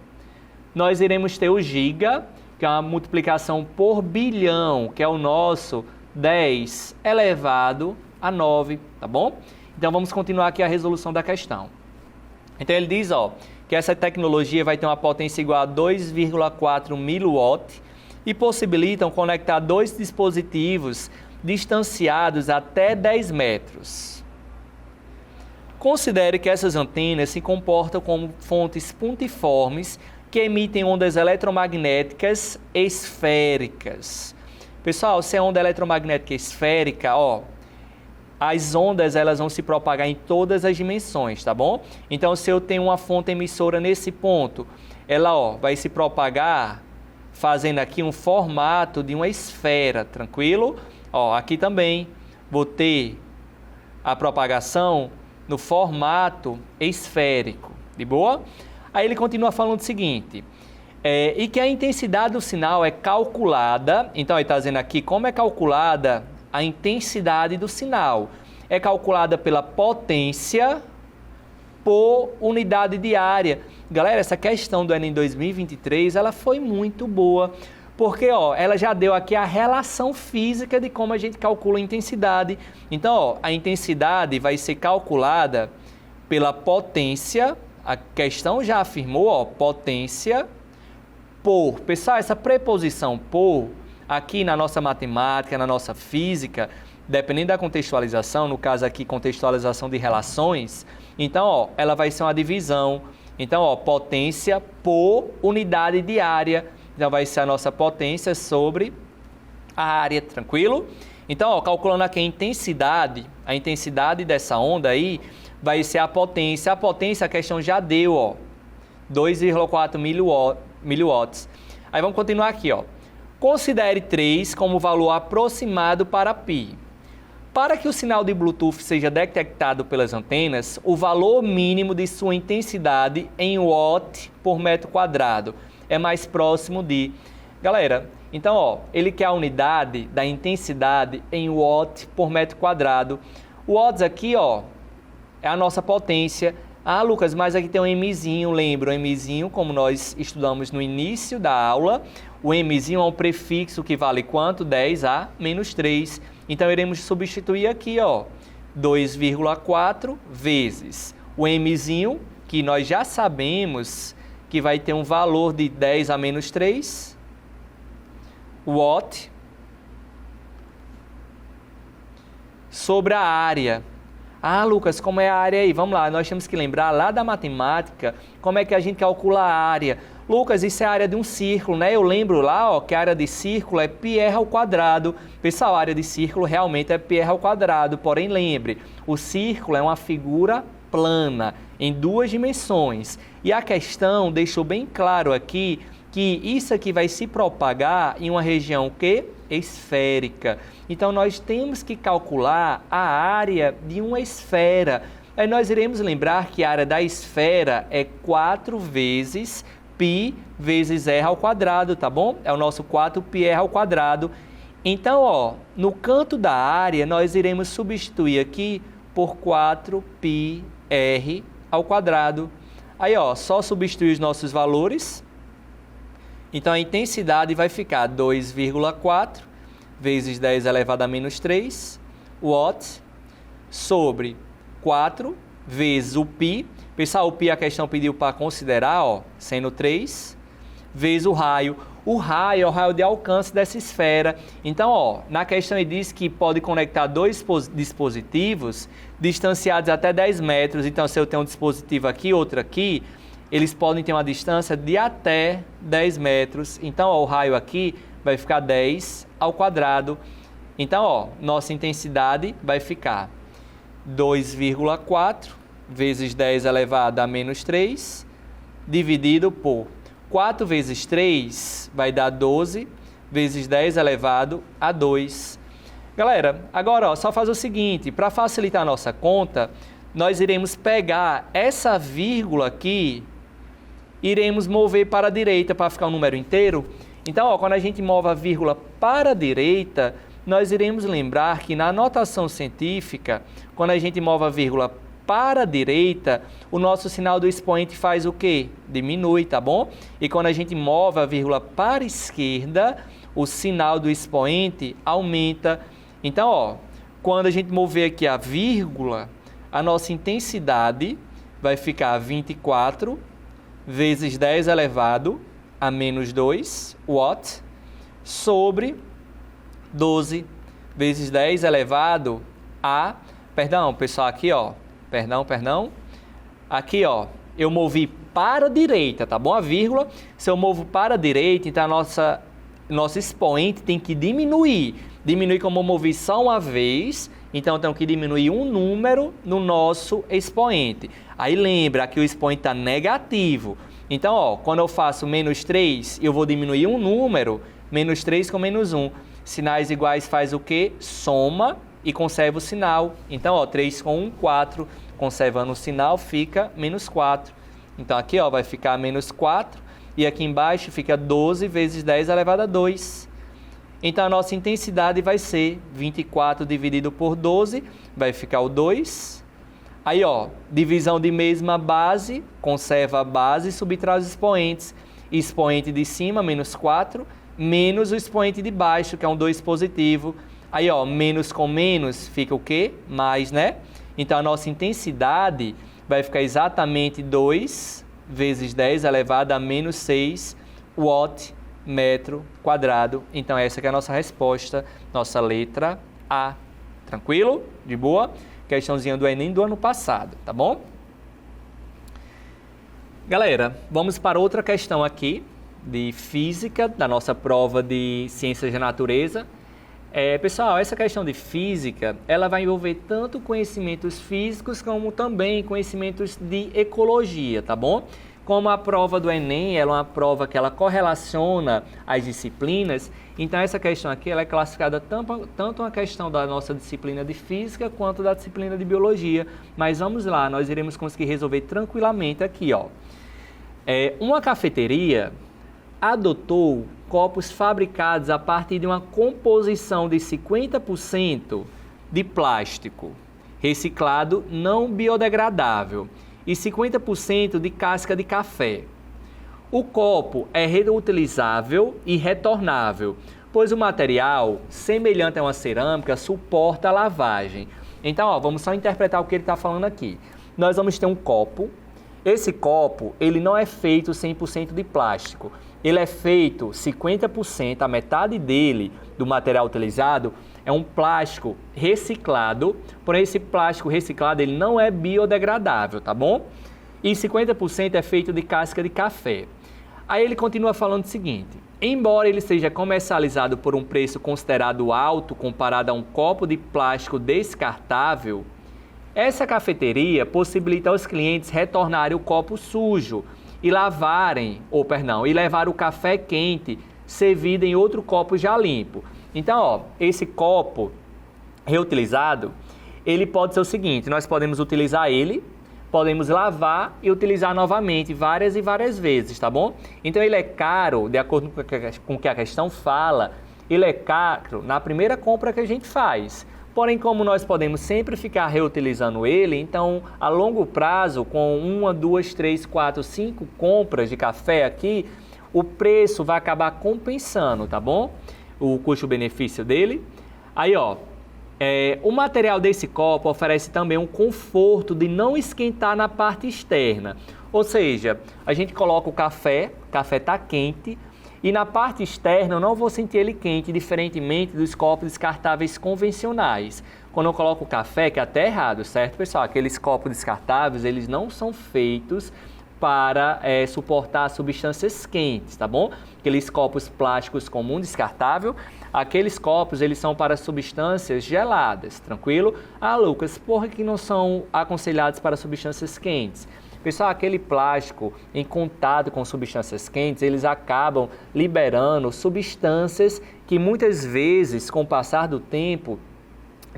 Nós iremos ter o giga, que é uma multiplicação por bilhão, que é o nosso 10 elevado a 9, tá bom? Então, vamos continuar aqui a resolução da questão. Então, ele diz, ó, que essa tecnologia vai ter uma potência igual a 2,4 mW e possibilitam conectar dois dispositivos distanciados até 10 metros. Considere que essas antenas se comportam como fontes pontiformes que emitem ondas eletromagnéticas esféricas. Pessoal, se é onda eletromagnética esférica, ó, as ondas elas vão se propagar em todas as dimensões, tá bom? Então, se eu tenho uma fonte emissora nesse ponto, ela, ó, vai se propagar fazendo aqui um formato de uma esfera, tranquilo? Ó, aqui também vou ter a propagação no formato esférico, de boa? Aí ele continua falando o seguinte, e que a intensidade do sinal é calculada, então ele está dizendo aqui como é calculada a intensidade do sinal. É calculada pela potência por unidade de área. Galera, essa questão do Enem 2023, ela foi muito boa, porque ó, ela já deu aqui a relação física de como a gente calcula a intensidade. Então, ó, a intensidade vai ser calculada pela potência, a questão já afirmou, ó, potência por. Pessoal, essa preposição por, aqui na nossa matemática, na nossa física, dependendo da contextualização, no caso aqui contextualização de relações, então ó, ela vai ser uma divisão. Então ó, potência por unidade de área, então vai ser a nossa potência sobre a área, tranquilo? Então ó, calculando aqui a intensidade dessa onda aí vai ser a potência. A potência a questão já deu, ó, 2,4 miliwatts. Aí vamos continuar aqui, ó. Considere 3 como valor aproximado para π. Para que o sinal de Bluetooth seja detectado pelas antenas, o valor mínimo de sua intensidade em watt por metro quadrado é mais próximo de... Galera, então, ó, ele quer a unidade da intensidade em watt por metro quadrado. O watts aqui, ó, é a nossa potência. Ah, Lucas, mas aqui tem um mzinho, lembra? O mzinho, como nós estudamos no início da aula, o mzinho é um prefixo que vale quanto? 10 a menos 3. Então, iremos substituir aqui, ó, 2,4 vezes o mzinho, que nós já sabemos que vai ter um valor de 10 a menos 3, watt, sobre a área. Ah, Lucas, como é a área aí? Vamos lá, nós temos que lembrar lá da matemática como é que a gente calcula a área. Lucas, isso é a área de um círculo, né? Eu lembro lá, ó, que a área de círculo é πr ao quadrado. Pessoal, a área de círculo realmente é πr ao quadrado, porém lembre, o círculo é uma figura plana, em 2 dimensões. E a questão deixou bem claro aqui que isso aqui vai se propagar em uma região que esférica. Então, nós temos que calcular a área de uma esfera. Aí nós iremos lembrar que a área da esfera é 4 vezes π vezes r ao quadrado, tá bom? É o nosso 4πr ao quadrado. Então, ó, no canto da área, nós iremos substituir aqui por 4πr ao quadrado. Aí, ó, só substituir os nossos valores. Então, a intensidade vai ficar 2,4 vezes 10 elevado a menos 3 watts sobre 4 vezes o π. Pessoal, o π a questão pediu para considerar, ó, sendo 3, vezes o raio. O raio é o raio de alcance dessa esfera. Então, ó, na questão ele diz que pode conectar 2 dispositivos distanciados até 10 metros. Então, se eu tenho um dispositivo aqui, outro aqui, eles podem ter uma distância de até 10 metros. Então, ó, o raio aqui vai ficar 10 ao quadrado. Então, ó, nossa intensidade vai ficar 2,4 vezes 10 elevado a menos 3, dividido por 4 vezes 3 vai dar 12, vezes 10 elevado a 2. Galera, agora ó, só faz o seguinte, para facilitar a nossa conta, nós iremos pegar essa vírgula aqui, iremos mover para a direita para ficar um número inteiro. Então, ó, quando a gente move a vírgula para a direita, nós iremos lembrar que na notação científica, quando a gente move a vírgula para a direita, o nosso sinal do expoente faz o quê? Diminui, tá bom? E quando a gente move a vírgula para a esquerda, o sinal do expoente aumenta. Então, ó, quando a gente mover aqui a vírgula, a nossa intensidade vai ficar 24 vezes 10 elevado a menos 2 watts sobre 12 vezes 10 elevado a... Perdão, pessoal, aqui, ó. Perdão. Aqui, ó, eu movi para a direita, tá bom? A vírgula, se eu movo para a direita, então nosso expoente tem que diminuir. Diminuir como eu movi só uma vez, então eu tenho que diminuir um número no nosso expoente. Aí lembra que o expoente está negativo. Então, ó, quando eu faço menos 3, eu vou diminuir um número, menos 3 com menos 1. Sinais iguais faz o quê? Soma e conserva o sinal. Então, ó, 3 com 1, 4. Conservando o sinal, fica menos 4. Então, aqui ó, vai ficar menos 4. E aqui embaixo fica 12 vezes 10 elevado a 2. Então, a nossa intensidade vai ser 24 dividido por 12, vai ficar o 2. Aí, ó, divisão de mesma base, conserva a base e subtrai os expoentes. Expoente de cima, menos 4, menos o expoente de baixo, que é um 2 positivo. Aí, ó, menos com menos fica o quê? Mais, né? Então, a nossa intensidade vai ficar exatamente 2 vezes 10 elevado a menos 6 watt metro quadrado. Então, essa que é a nossa resposta, nossa letra A. Tranquilo? De boa? Questãozinha do Enem do ano passado, tá bom? Galera, vamos para outra questão aqui de física, da nossa prova de ciências da natureza. Pessoal, essa questão de física, ela vai envolver tanto conhecimentos físicos como também conhecimentos de ecologia, tá bom? Como a prova do Enem, ela é uma prova que ela correlaciona as disciplinas, então essa questão aqui ela é classificada tanto uma questão da nossa disciplina de física quanto da disciplina de biologia. Mas vamos lá, nós iremos conseguir resolver tranquilamente aqui, ó. Uma cafeteria adotou copos fabricados a partir de uma composição de 50% de plástico reciclado não biodegradável e 50% de casca de café. O copo é reutilizável e retornável, pois o material, semelhante a uma cerâmica, suporta a lavagem. Então, ó, vamos só interpretar o que ele está falando aqui. Nós vamos ter um copo. Esse copo, ele não é feito 100% de plástico. Ele é feito 50%, a metade dele, do material utilizado, é um plástico reciclado, porém esse plástico reciclado ele não é biodegradável, tá bom? E 50% é feito de casca de café. Aí ele continua falando o seguinte: embora ele seja comercializado por um preço considerado alto comparado a um copo de plástico descartável, essa cafeteria possibilita aos clientes retornarem o copo sujo e levar o café quente servido em outro copo já limpo. Então, ó, esse copo reutilizado, ele pode ser o seguinte: nós podemos utilizar ele, podemos lavar e utilizar novamente várias e várias vezes, tá bom? Então, ele é caro, de acordo com o que a questão fala, ele é caro na primeira compra que a gente faz. Porém, como nós podemos sempre ficar reutilizando ele, então, a longo prazo, com 1, 2, 3, 4, 5 compras de café aqui, o preço vai acabar compensando, tá bom? O custo-benefício dele. Aí, ó, o material desse copo oferece também um conforto de não esquentar na parte externa. Ou seja, a gente coloca o café está quente, e na parte externa eu não vou sentir ele quente, diferentemente dos copos descartáveis convencionais. Quando eu coloco o café, que é até errado, certo, pessoal? Aqueles copos descartáveis, eles não são feitos para suportar substâncias quentes, tá bom? Aqueles copos plásticos comum descartável, aqueles copos eles são para substâncias geladas, tranquilo? Ah, Lucas, por que não são aconselhados para substâncias quentes? Pessoal, aquele plástico em contato com substâncias quentes, eles acabam liberando substâncias que muitas vezes, com o passar do tempo,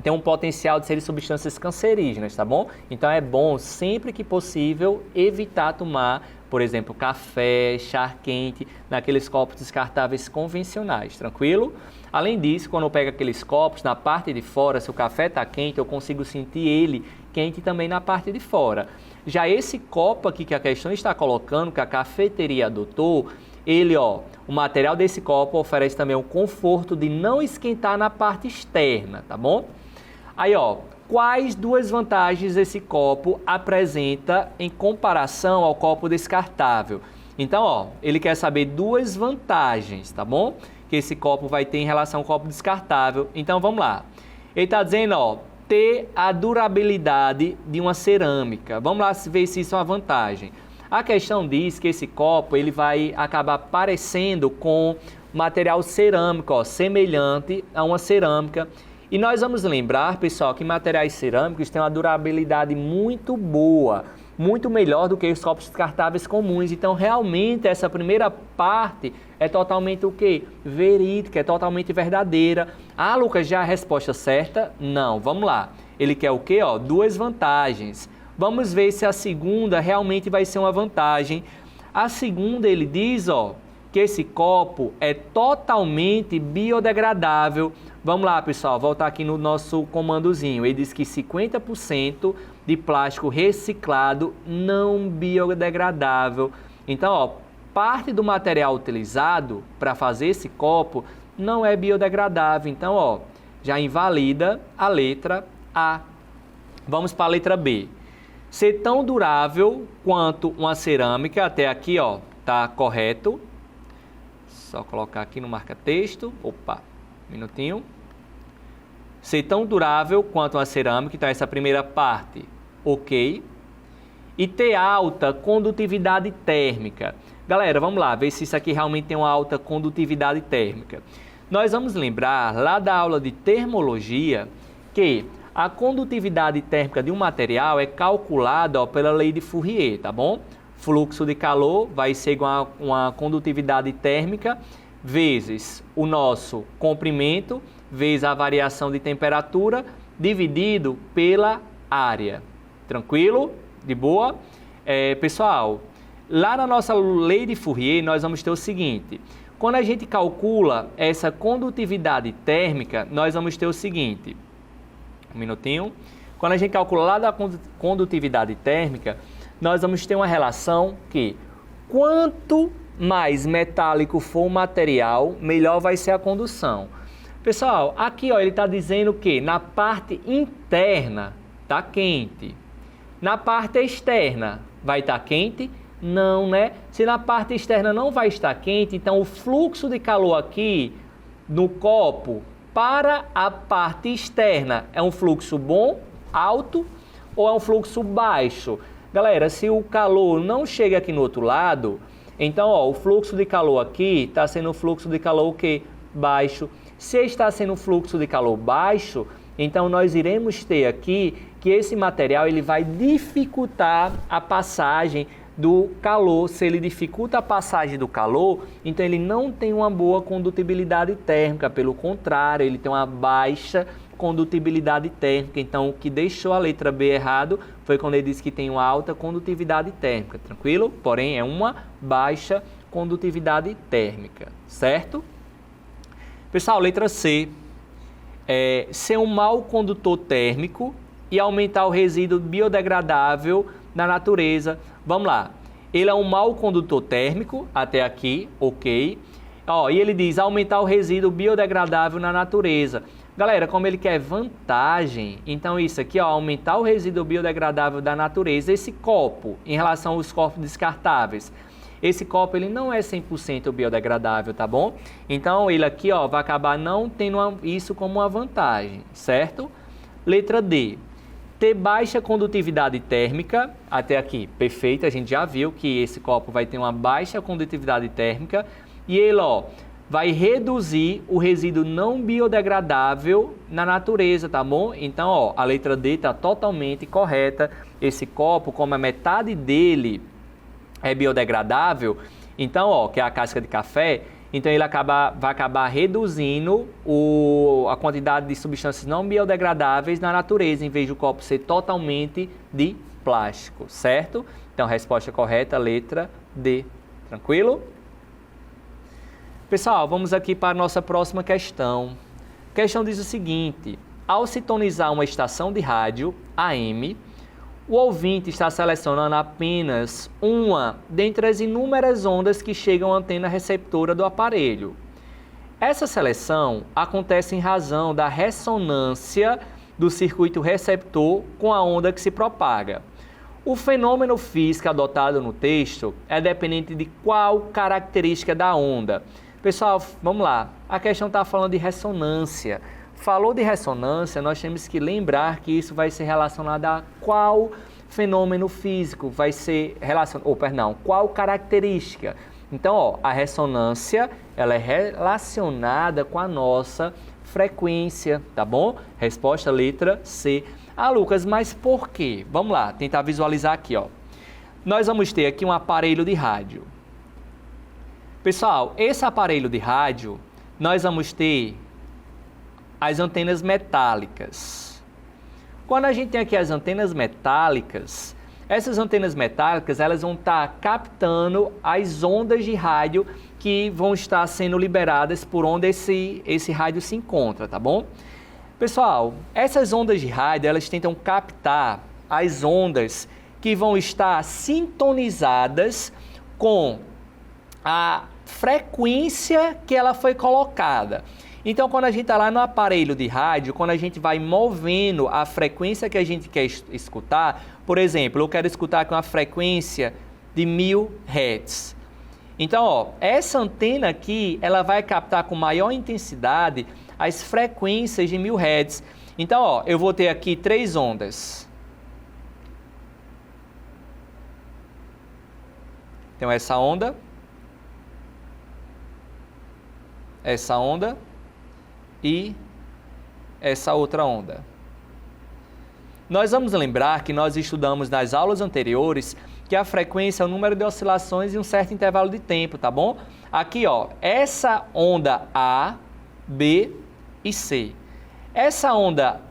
tem um potencial de serem substâncias cancerígenas, tá bom? Então é bom, sempre que possível, evitar tomar, por exemplo, café, chá quente, naqueles copos descartáveis convencionais, tranquilo? Além disso, quando eu pego aqueles copos, na parte de fora, se o café está quente, eu consigo sentir ele quente também na parte de fora. Já esse copo aqui que a questão está colocando, que a cafeteria adotou, ele, ó, o material desse copo oferece também o conforto de não esquentar na parte externa, tá bom? Aí, ó, quais duas vantagens esse copo apresenta em comparação ao copo descartável? Então, ó, ele quer saber duas vantagens, tá bom? Que esse copo vai ter em relação ao copo descartável. Então, vamos lá. Ele está dizendo, ó, ter a durabilidade de uma cerâmica. Vamos lá ver se isso é uma vantagem. A questão diz que esse copo ele vai acabar parecendo com material cerâmico, ó, semelhante a uma cerâmica. E nós vamos lembrar, pessoal, que materiais cerâmicos têm uma durabilidade muito boa, muito melhor do que os copos descartáveis comuns. Então, realmente, essa primeira parte é totalmente o quê? Verídica, é totalmente verdadeira. Ah, Lucas, já a resposta certa? Não, vamos lá. Ele quer o quê? Ó, 2 vantagens. Vamos ver se a segunda realmente vai ser uma vantagem. A segunda, ele diz, ó, que esse copo é totalmente biodegradável. Vamos lá, pessoal, voltar aqui no nosso comandozinho. Ele diz que 50% de plástico reciclado não biodegradável. Então, ó, parte do material utilizado para fazer esse copo não é biodegradável. Então, ó, já invalida a letra A. Vamos para a letra B. Ser tão durável quanto uma cerâmica, até aqui, ó, tá correto. Só colocar aqui no marca-texto. Opa, minutinho. Ser tão durável quanto uma cerâmica, então essa primeira parte, ok. E ter alta condutividade térmica. Galera, vamos lá, ver se isso aqui realmente tem uma alta condutividade térmica. Nós vamos lembrar lá da aula de termologia que a condutividade térmica de um material é calculada, ó, pela lei de Fourier, tá bom? Fluxo de calor vai ser igual a uma condutividade térmica vezes o nosso comprimento, vezes a variação de temperatura, dividido pela área. Tranquilo? De boa? Pessoal, lá na nossa lei de Fourier, nós vamos ter o seguinte. Quando a gente calcula essa condutividade térmica, nós vamos ter o seguinte. Um minutinho. Quando a gente calcula lá da condutividade térmica, nós vamos ter uma relação que quanto mais metálico for o material, melhor vai ser a condução. Pessoal, aqui ó, ele está dizendo que na parte interna está quente. Na parte externa vai estar quente? Não, né? Se na parte externa não vai estar quente, então o fluxo de calor aqui no copo para a parte externa é um fluxo bom, alto, ou é um fluxo baixo? Galera, se o calor não chega aqui no outro lado, então ó, o fluxo de calor aqui está sendo um fluxo de calor o quê? Baixo. Se está sendo um fluxo de calor baixo, então nós iremos ter aqui que esse material ele vai dificultar a passagem do calor. Se ele dificulta a passagem do calor, então ele não tem uma boa condutibilidade térmica, pelo contrário, ele tem uma baixa condutibilidade térmica. Então, o que deixou a letra B errado foi quando ele disse que tem uma alta condutividade térmica, tranquilo? Porém, é uma baixa condutividade térmica, certo? Pessoal, letra C. Ser um mau condutor térmico e aumentar o resíduo biodegradável na natureza. Vamos lá. Ele é um mau condutor térmico, até aqui, ok. Ó, e ele diz aumentar o resíduo biodegradável na natureza. Galera, como ele quer vantagem, então isso aqui, ó, aumentar o resíduo biodegradável da natureza. Esse copo, em relação aos copos descartáveis, esse copo ele não é 100% biodegradável, tá bom? Então ele aqui, ó, vai acabar não tendo isso como uma vantagem, certo? Letra D. Ter baixa condutividade térmica, até aqui, perfeito, a gente já viu que esse copo vai ter uma baixa condutividade térmica e ele, ó, vai reduzir o resíduo não biodegradável na natureza, tá bom? Então, ó, a letra D está totalmente correta. Esse copo, como a metade dele é biodegradável, então, ó, que é a casca de café, então ele vai acabar reduzindo a quantidade de substâncias não biodegradáveis na natureza, em vez do copo ser totalmente de plástico, certo? Então, resposta correta, letra D. Tranquilo? Pessoal, vamos aqui para a nossa próxima questão. A questão diz o seguinte: ao sintonizar uma estação de rádio AM, o ouvinte está selecionando apenas uma dentre as inúmeras ondas que chegam à antena receptora do aparelho. Essa seleção acontece em razão da ressonância do circuito receptor com a onda que se propaga. O fenômeno físico adotado no texto é dependente de qual característica da onda? Pessoal, vamos lá. A questão está falando de ressonância. Falou de ressonância, nós temos que lembrar que isso vai ser relacionado a qual fenômeno físico vai ser relacionado, qual característica. Então, ó, a ressonância, ela é relacionada com a nossa frequência, tá bom? Resposta letra C. Ah, Lucas, mas por quê? Vamos lá, tentar visualizar aqui, ó. Nós vamos ter aqui um aparelho de rádio. Pessoal, esse aparelho de rádio, nós vamos ter as antenas metálicas. Quando a gente tem aqui as antenas metálicas, essas antenas metálicas, elas vão estar captando as ondas de rádio que vão estar sendo liberadas por onde esse rádio se encontra, tá bom? Pessoal, essas ondas de rádio, elas tentam captar as ondas que vão estar sintonizadas com a frequência que ela foi colocada. Então, quando a gente está lá no aparelho de rádio, quando a gente vai movendo a frequência que a gente quer escutar, por exemplo, eu quero escutar com uma frequência de 1000 Hz. Então, ó, essa antena aqui, ela vai captar com maior intensidade as frequências de 1000 Hz. Então, ó, eu vou ter aqui 3 ondas. Então, essa onda e essa outra onda. Nós vamos lembrar que nós estudamos nas aulas anteriores que a frequência é o número de oscilações em um certo intervalo de tempo, tá bom? Aqui, ó, essa onda A, B e C. Essa onda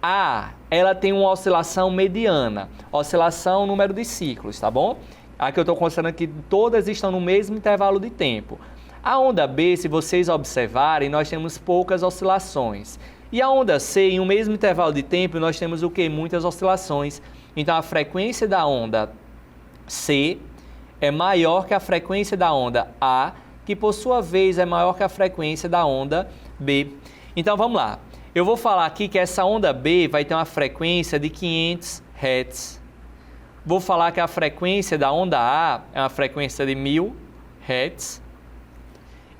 A, ela tem uma oscilação mediana, oscilação número de ciclos, tá bom? Aqui eu estou considerando que todas estão no mesmo intervalo de tempo. A onda B, se vocês observarem, nós temos poucas oscilações. E a onda C, em um mesmo intervalo de tempo, nós temos o quê? Muitas oscilações. Então, a frequência da onda C é maior que a frequência da onda A, que por sua vez é maior que a frequência da onda B. Então, vamos lá. Eu vou falar aqui que essa onda B vai ter uma frequência de 500 Hz. Vou falar que a frequência da onda A é uma frequência de 1000 Hz.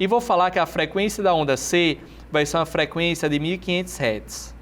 E vou falar que a frequência da onda C vai ser uma frequência de 1500 Hz.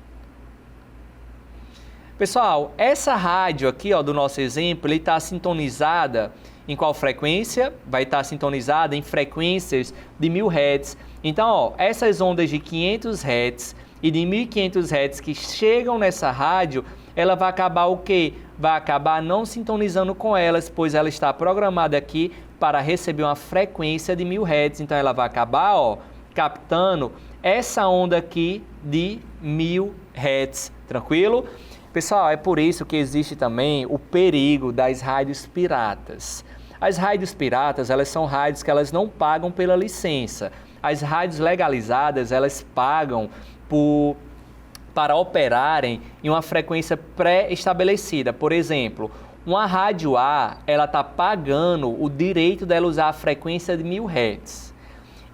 Pessoal, essa rádio aqui, ó, do nosso exemplo, ele está sintonizada em qual frequência? Vai estar sintonizada em frequências de 1000 Hz. Então, ó, essas ondas de 500 Hz e de 1500 Hz que chegam nessa rádio, ela vai acabar o quê? Vai acabar não sintonizando com elas, pois ela está programada aqui para receber uma frequência de 1000 Hz. Então, ela vai acabar, ó, captando essa onda aqui de 1000 Hz. Tranquilo? Pessoal, é por isso que existe também o perigo das rádios piratas. As rádios piratas, elas são rádios que elas não pagam pela licença. As rádios legalizadas, elas pagam para operarem em uma frequência pré-estabelecida. Por exemplo, uma rádio A, ela está pagando o direito dela usar a frequência de 1000 Hz.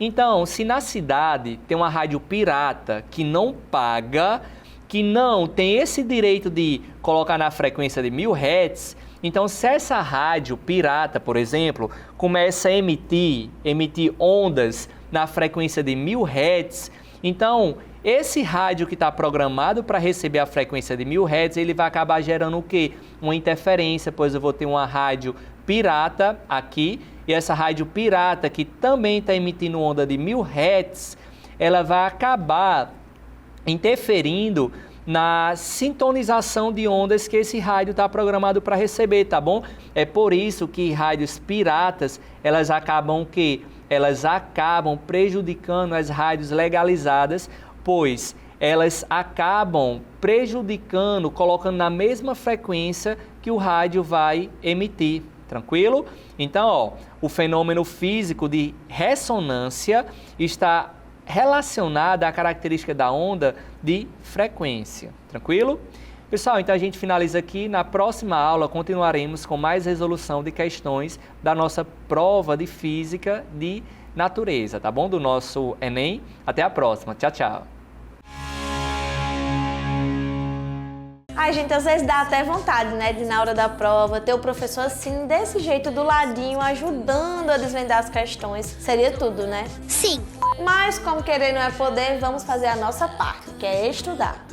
Então, se na cidade tem uma rádio pirata que não paga, que não tem esse direito de colocar na frequência de 1000 Hz, então se essa rádio pirata, por exemplo, começa a emitir ondas na frequência de 1000 Hz, então esse rádio que está programado para receber a frequência de 1000 Hz, ele vai acabar gerando o quê? Uma interferência, pois eu vou ter uma rádio pirata aqui, e essa rádio pirata que também está emitindo onda de 1000 Hz, ela vai acabar interferindo na sintonização de ondas que esse rádio está programado para receber, tá bom? É por isso que rádios piratas, elas acabam prejudicando as rádios legalizadas, pois elas acabam prejudicando, colocando na mesma frequência que o rádio vai emitir, tranquilo? Então, ó, o fenômeno físico de ressonância está relacionada à característica da onda de frequência, tranquilo? Pessoal, então a gente finaliza aqui. Na próxima aula continuaremos com mais resolução de questões da nossa prova de física de natureza, tá bom? Do nosso Enem. Até a próxima. Tchau, tchau. Ai, gente, às vezes dá até vontade, né, de na hora da prova ter o professor assim, desse jeito, do ladinho, ajudando a desvendar as questões. Seria tudo, né? Sim. Mas, como querer não é poder, vamos fazer a nossa parte, que é estudar.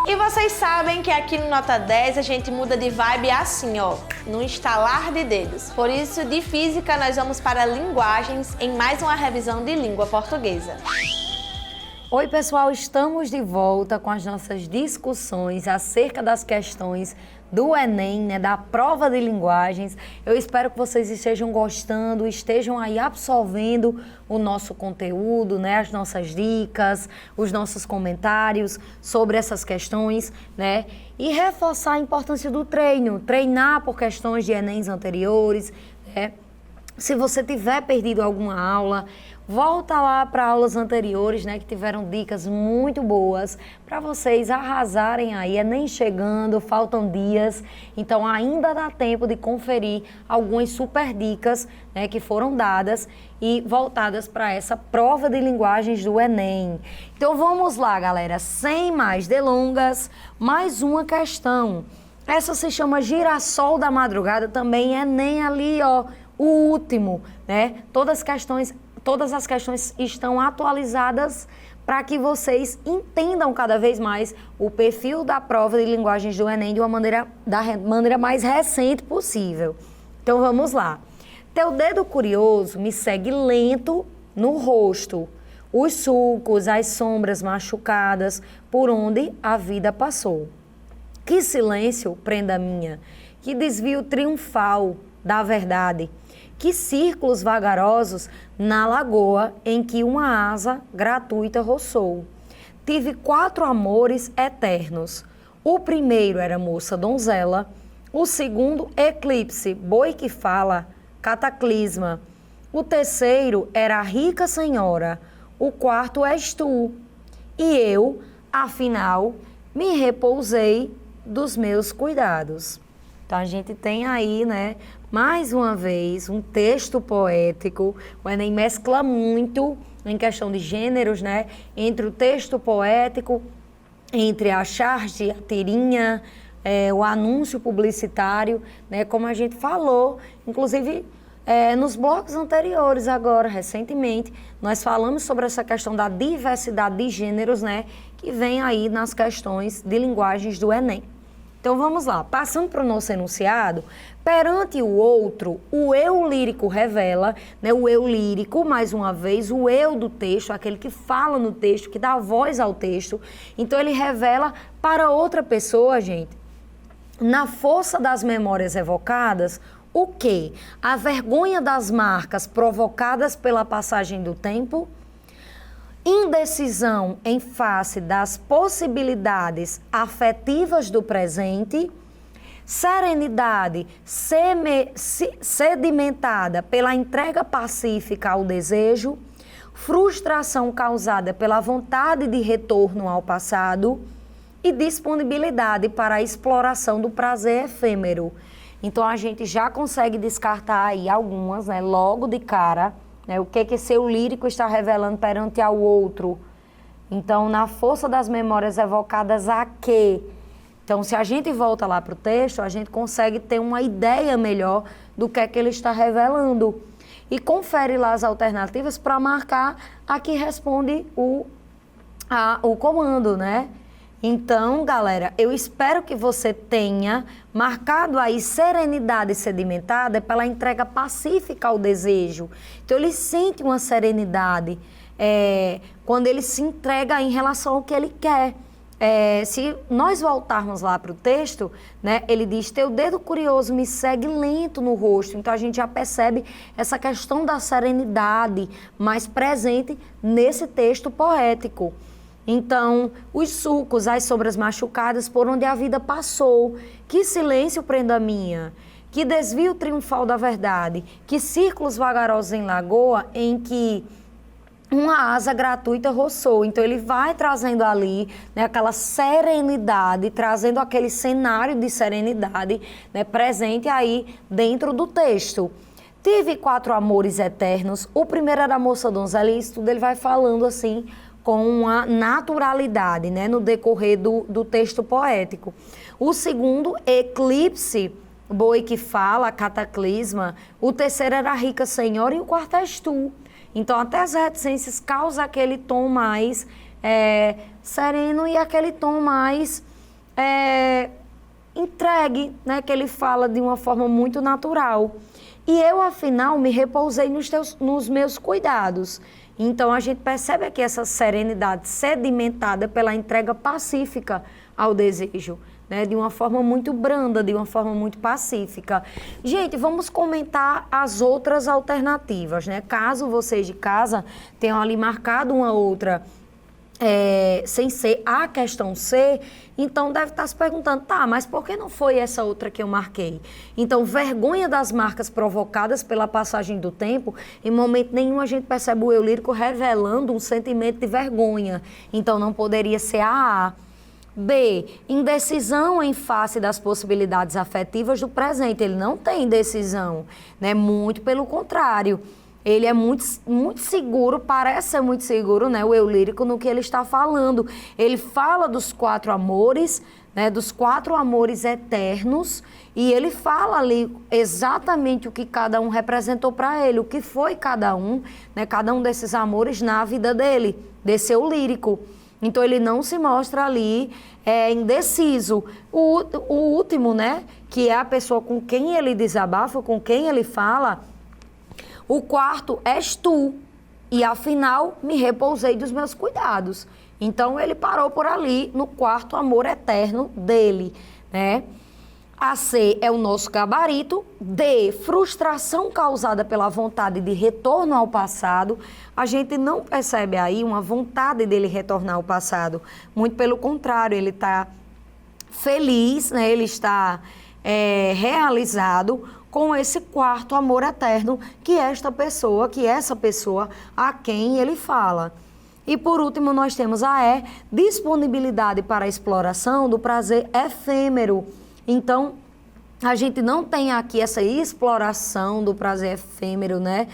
E E vocês sabem que aqui no Nota 10 a gente muda de vibe assim, ó, no estalar de dedos. Por isso, de física, nós vamos para linguagens em mais uma revisão de língua portuguesa. Oi, pessoal, estamos de volta com as nossas discussões acerca das questões do Enem, né, da prova de linguagens. Eu espero que vocês estejam gostando, estejam aí absorvendo o nosso conteúdo, né, as nossas dicas, os nossos comentários sobre essas questões, né, e reforçar a importância do treino, treinar por questões de Enems anteriores, né. Se você tiver perdido alguma aula, volta lá para aulas anteriores, né, que tiveram dicas muito boas para vocês arrasarem aí. Enem chegando, faltam dias, então ainda dá tempo de conferir algumas super dicas, né, que foram dadas e voltadas para essa prova de linguagens do Enem. Então vamos lá, galera, sem mais delongas, mais uma questão. Essa se chama Girassol da Madrugada, também Enem ali, ó, o último, né? Todas as questões estão atualizadas para que vocês entendam cada vez mais o perfil da prova de linguagens do Enem da maneira mais recente possível. Então vamos lá. Teu dedo curioso me segue lento no rosto, os sulcos, as sombras machucadas por onde a vida passou. Que silêncio, prenda minha, que desvio triunfal da verdade. Que círculos vagarosos na lagoa em que uma asa gratuita roçou. Tive 4 amores eternos. O primeiro era moça donzela, o segundo eclipse, boi que fala, cataclisma. O terceiro era rica senhora, o quarto és tu. E eu, afinal, me repousei dos meus cuidados. Então a gente tem aí, né, mais uma vez, um texto poético. O Enem mescla muito em questão de gêneros, né, entre o texto poético, entre a charge, a tirinha, o anúncio publicitário, né, como a gente falou, inclusive nos blocos anteriores agora, recentemente, nós falamos sobre essa questão da diversidade de gêneros, né, que vem aí nas questões de linguagens do Enem. Então vamos lá, passando para o nosso enunciado, perante o outro, o eu lírico revela, né, o eu lírico, mais uma vez, o eu do texto, aquele que fala no texto, que dá voz ao texto. Então ele revela para outra pessoa, gente, na força das memórias evocadas, o quê? A vergonha das marcas provocadas pela passagem do tempo, indecisão em face das possibilidades afetivas do presente, serenidade sedimentada pela entrega pacífica ao desejo, frustração causada pela vontade de retorno ao passado e disponibilidade para a exploração do prazer efêmero. Então a gente já consegue descartar aí algumas, né, logo de cara, né, o que seu lírico está revelando perante ao outro. Então, na força das memórias evocadas a quê? Então, se a gente volta lá para o texto, a gente consegue ter uma ideia melhor do que é que ele está revelando. E confere lá as alternativas para marcar a que responde o comando, né? Então, galera, eu espero que você tenha marcado aí serenidade sedimentada pela entrega pacífica ao desejo. Então, ele sente uma serenidade quando ele se entrega em relação ao que ele quer. Se nós voltarmos lá para o texto, né, ele diz, teu dedo curioso me segue lento no rosto. Então, a gente já percebe essa questão da serenidade mais presente nesse texto poético. Então, os sulcos, as sombras machucadas por onde a vida passou. Que silêncio, prenda minha. Que desvio triunfal da verdade. Que círculos vagarosos em lagoa em que uma asa gratuita roçou. Então, ele vai trazendo ali, né, aquela serenidade, trazendo aquele cenário de serenidade, né, presente aí dentro do texto. Tive 4 amores eternos. O primeiro era a moça donzela, e isso tudo ele vai falando assim, com uma naturalidade, né, no decorrer do texto poético. O segundo, eclipse, boi que fala, cataclisma. O terceiro era rica senhora e o quarto és tu. Então, até as reticências causam aquele tom mais sereno e aquele tom mais entregue, né? Que ele fala de uma forma muito natural. E eu, afinal, me repousei nos meus cuidados. Então, a gente percebe aqui essa serenidade sedimentada pela entrega pacífica ao desejo, né? De uma forma muito branda, de uma forma muito pacífica. Gente, vamos comentar as outras alternativas, né? Caso vocês de casa tenham ali marcado uma outra sem ser a questão C, então deve estar se perguntando, tá, mas por que não foi essa outra que eu marquei? Então, vergonha das marcas provocadas pela passagem do tempo, em momento nenhum a gente percebe o eu lírico revelando um sentimento de vergonha, então não poderia ser a A. B, indecisão em face das possibilidades afetivas do presente, ele não tem indecisão, né? Muito pelo contrário. Ele é muito seguro, parece ser muito seguro, né, o eu lírico, no que ele está falando. Ele fala dos 4 amores, né, dos 4 amores eternos, e ele fala ali exatamente o que cada um representou para ele, o que foi cada um, né, cada um desses amores na vida dele, desse eu lírico. Então, ele não se mostra ali indeciso. O último, né, que é a pessoa com quem ele desabafa, com quem ele fala. O 4 és tu, e afinal me repousei dos meus cuidados. Então ele parou por ali no 4º amor eterno dele, né? A C é o nosso gabarito. D, frustração causada pela vontade de retorno ao passado. A gente não percebe aí uma vontade dele retornar ao passado. Muito pelo contrário, ele está feliz, né? Ele está realizado com esse 4º amor eterno, que é essa pessoa a quem ele fala. E por último, nós temos a E, disponibilidade para a exploração do prazer efêmero. Então, a gente não tem aqui essa exploração do prazer efêmero, né?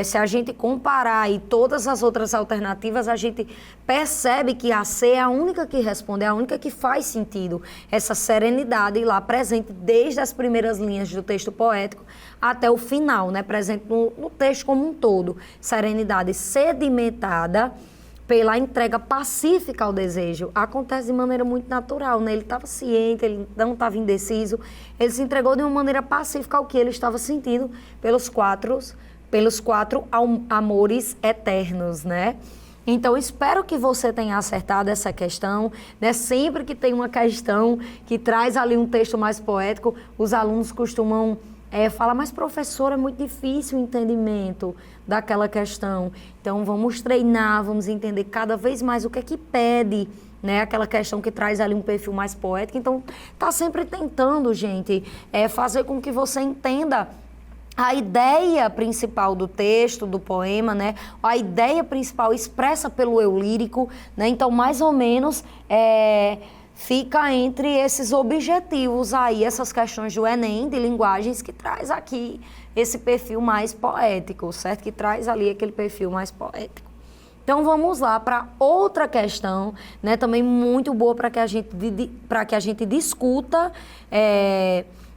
Se a gente comparar aí todas as outras alternativas, a gente percebe que a C é a única que responde, é a única que faz sentido. Essa serenidade lá presente desde as primeiras linhas do texto poético até o final, né? Presente no texto como um todo. Serenidade sedimentada pela entrega pacífica ao desejo. Acontece de maneira muito natural, né? Ele estava ciente, ele não estava indeciso, ele se entregou de uma maneira pacífica ao que ele estava sentindo pelos quatro amores eternos, né? Então, espero que você tenha acertado essa questão, né? Sempre que tem uma questão que traz ali um texto mais poético, os alunos costumam falar, mas professor, é muito difícil o entendimento daquela questão. Então, vamos treinar, vamos entender cada vez mais o que é que pede, né? Aquela questão que traz ali um perfil mais poético. Então, tá sempre tentando, gente, fazer com que você entenda a ideia principal do texto, do poema, né? A ideia principal expressa pelo eu lírico, né? Então, mais ou menos, fica entre esses objetivos aí, essas questões do Enem, de linguagens, que traz aqui esse perfil mais poético, certo? Que traz ali aquele perfil mais poético. Então, vamos lá para outra questão, né? Também muito boa para que a gente discuta,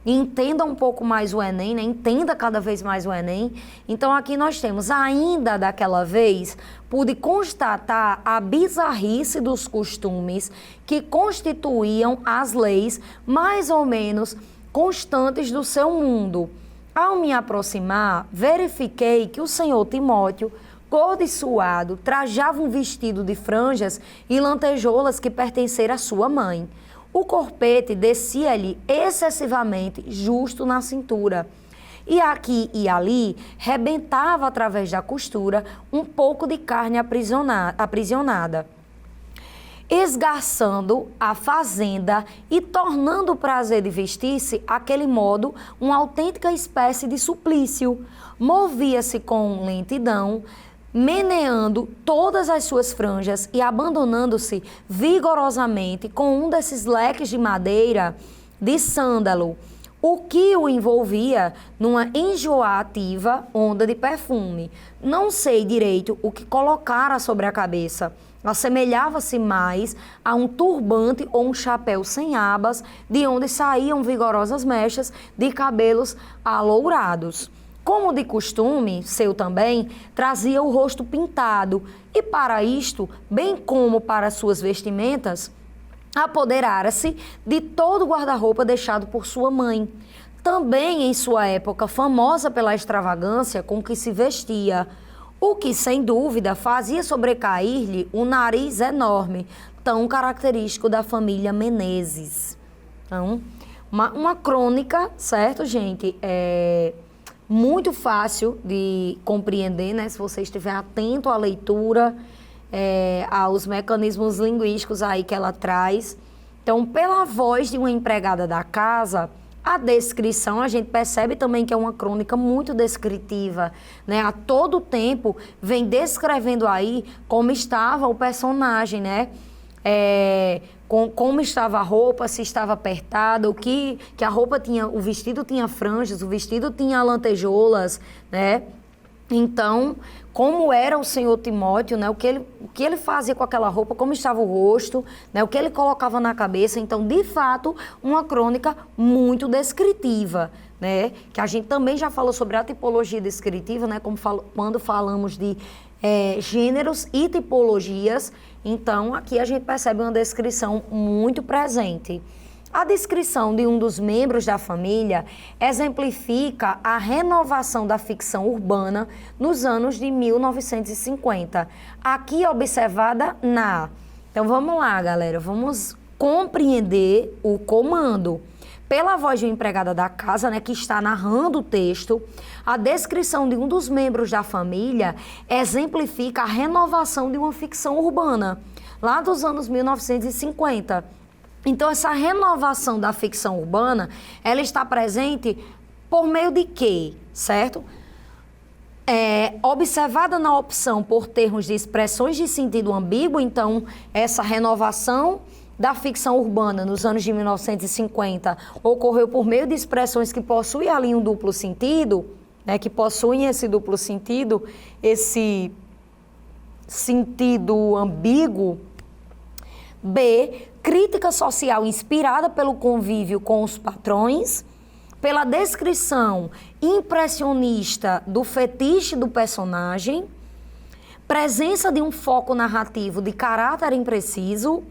entenda um pouco mais o Enem, né? Entenda cada vez mais o Enem. Então, aqui nós temos, ainda daquela vez, pude constatar a bizarrice dos costumes que constituíam as leis mais ou menos constantes do seu mundo. Ao me aproximar, verifiquei que o senhor Timóteo, gordo e suado, trajava um vestido de franjas e lantejoulas que pertencera à sua mãe. O corpete descia-lhe excessivamente justo na cintura. E aqui e ali rebentava através da costura um pouco de carne aprisionada, esgarçando a fazenda e tornando o prazer de vestir-se, aquele modo, uma autêntica espécie de suplício. Movia-se com lentidão, meneando todas as suas franjas e abandonando-se vigorosamente com um desses leques de madeira de sândalo, o que o envolvia numa enjoativa onda de perfume. Não sei direito o que colocara sobre a cabeça. Assemelhava-se mais a um turbante ou um chapéu sem abas, de onde saíam vigorosas mechas de cabelos alourados. Como de costume, seu também, trazia o rosto pintado e para isto, bem como para suas vestimentas, apoderara-se de todo o guarda-roupa deixado por sua mãe. Também em sua época famosa pela extravagância com que se vestia, o que, sem dúvida, fazia sobrecair-lhe um nariz enorme, tão característico da família Menezes. Então, uma crônica, certo, gente? Muito fácil de compreender, né? Se você estiver atento à leitura, aos mecanismos linguísticos aí que ela traz. Então, pela voz de uma empregada da casa, a descrição, a gente percebe também que é uma crônica muito descritiva, né? A todo tempo vem descrevendo aí como estava o personagem, né? Como estava a roupa, se estava apertada, o que a roupa tinha, o vestido tinha franjas, o vestido tinha lantejoulas, né? Então, como era o senhor Timóteo, né? O que ele fazia com aquela roupa, como estava o rosto, né? O que ele colocava na cabeça. Então, de fato, uma crônica muito descritiva, né? Que a gente também já falou sobre a tipologia descritiva, né? Quando falamos de gêneros e tipologias. Então, aqui a gente percebe uma descrição muito presente. A descrição de um dos membros da família exemplifica a renovação da ficção urbana nos anos de 1950. Aqui observada na... Então, vamos lá, galera. Vamos compreender o comando. Pela voz de uma empregada da casa, né, que está narrando o texto, a descrição de um dos membros da família exemplifica a renovação de uma ficção urbana, lá dos anos 1950. Então, essa renovação da ficção urbana, ela está presente por meio de quê, certo? Observada na opção por termos de expressões de sentido ambíguo, então, essa renovação da ficção urbana nos anos de 1950 ocorreu por meio de expressões que possuem ali um duplo sentido, né, que possuem esse duplo sentido, esse sentido ambíguo. B, crítica social inspirada pelo convívio com os patrões, pela descrição impressionista do fetiche do personagem, presença de um foco narrativo de caráter impreciso,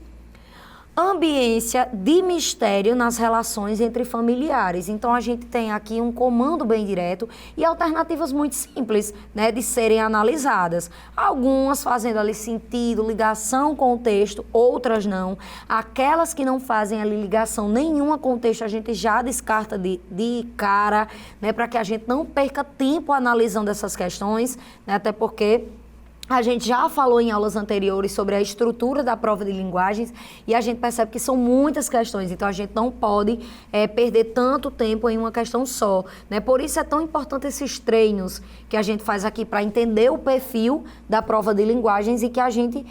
ambiência de mistério nas relações entre familiares. Então, a gente tem aqui um comando bem direto e alternativas muito simples, né, de serem analisadas. Algumas fazendo ali sentido, ligação com o texto, outras não. Aquelas que não fazem ali ligação nenhuma com o texto, a gente já descarta de cara, né, para que a gente não perca tempo analisando essas questões, né, até porque a gente já falou em aulas anteriores sobre a estrutura da prova de linguagens e a gente percebe que são muitas questões, então a gente não pode perder tanto tempo em uma questão só, né? Por isso é tão importante esses treinos que a gente faz aqui para entender o perfil da prova de linguagens e que a gente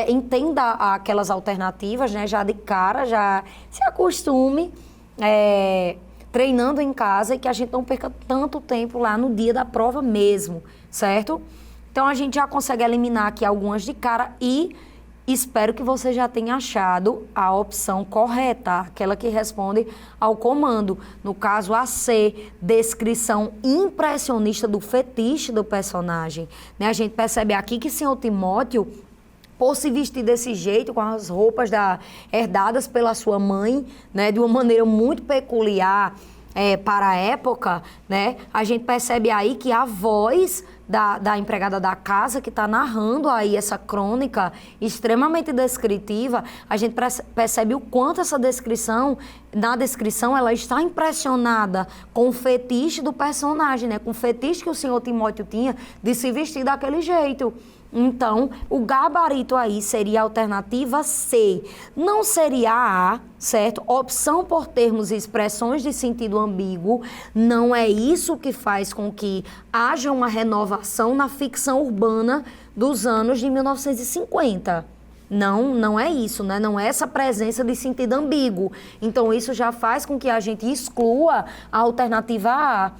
entenda aquelas alternativas, né? Já de cara, já se acostume treinando em casa e que a gente não perca tanto tempo lá no dia da prova mesmo, certo? Então, a gente já consegue eliminar aqui algumas de cara e espero que você já tenha achado a opção correta, aquela que responde ao comando. No caso, a C, descrição impressionista do fetiche do personagem. Né? A gente percebe aqui que o senhor Timóteo, por se vestir desse jeito, com as roupas herdadas pela sua mãe, né, de uma maneira muito peculiar para a época, né, a gente percebe aí que a voz da empregada da casa que está narrando aí essa crônica extremamente descritiva, a gente percebe o quanto essa descrição, na descrição, ela está impressionada com o fetiche do personagem, né? Com o fetiche que o senhor Timóteo tinha de se vestir daquele jeito. Então, o gabarito aí seria a alternativa C. Não seria a A, certo? Opção por termos e expressões de sentido ambíguo. Não é isso que faz com que haja uma renovação na ficção urbana dos anos de 1950. Não é isso, né? Não é essa presença de sentido ambíguo. Então, isso já faz com que a gente exclua a alternativa A.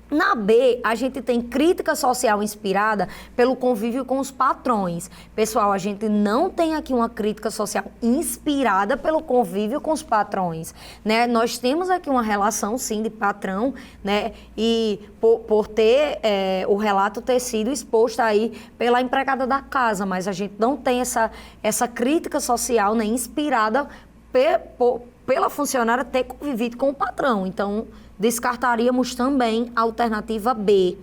Na B, a gente tem crítica social inspirada pelo convívio com os patrões. Pessoal, a gente não tem aqui uma crítica social inspirada pelo convívio com os patrões, né? Nós temos aqui uma relação, sim, de patrão, né? E por ter o relato ter sido exposto aí pela empregada da casa, mas a gente não tem essa crítica social, né, inspirada pela funcionária ter convivido com o patrão. Então, descartaríamos também a alternativa B.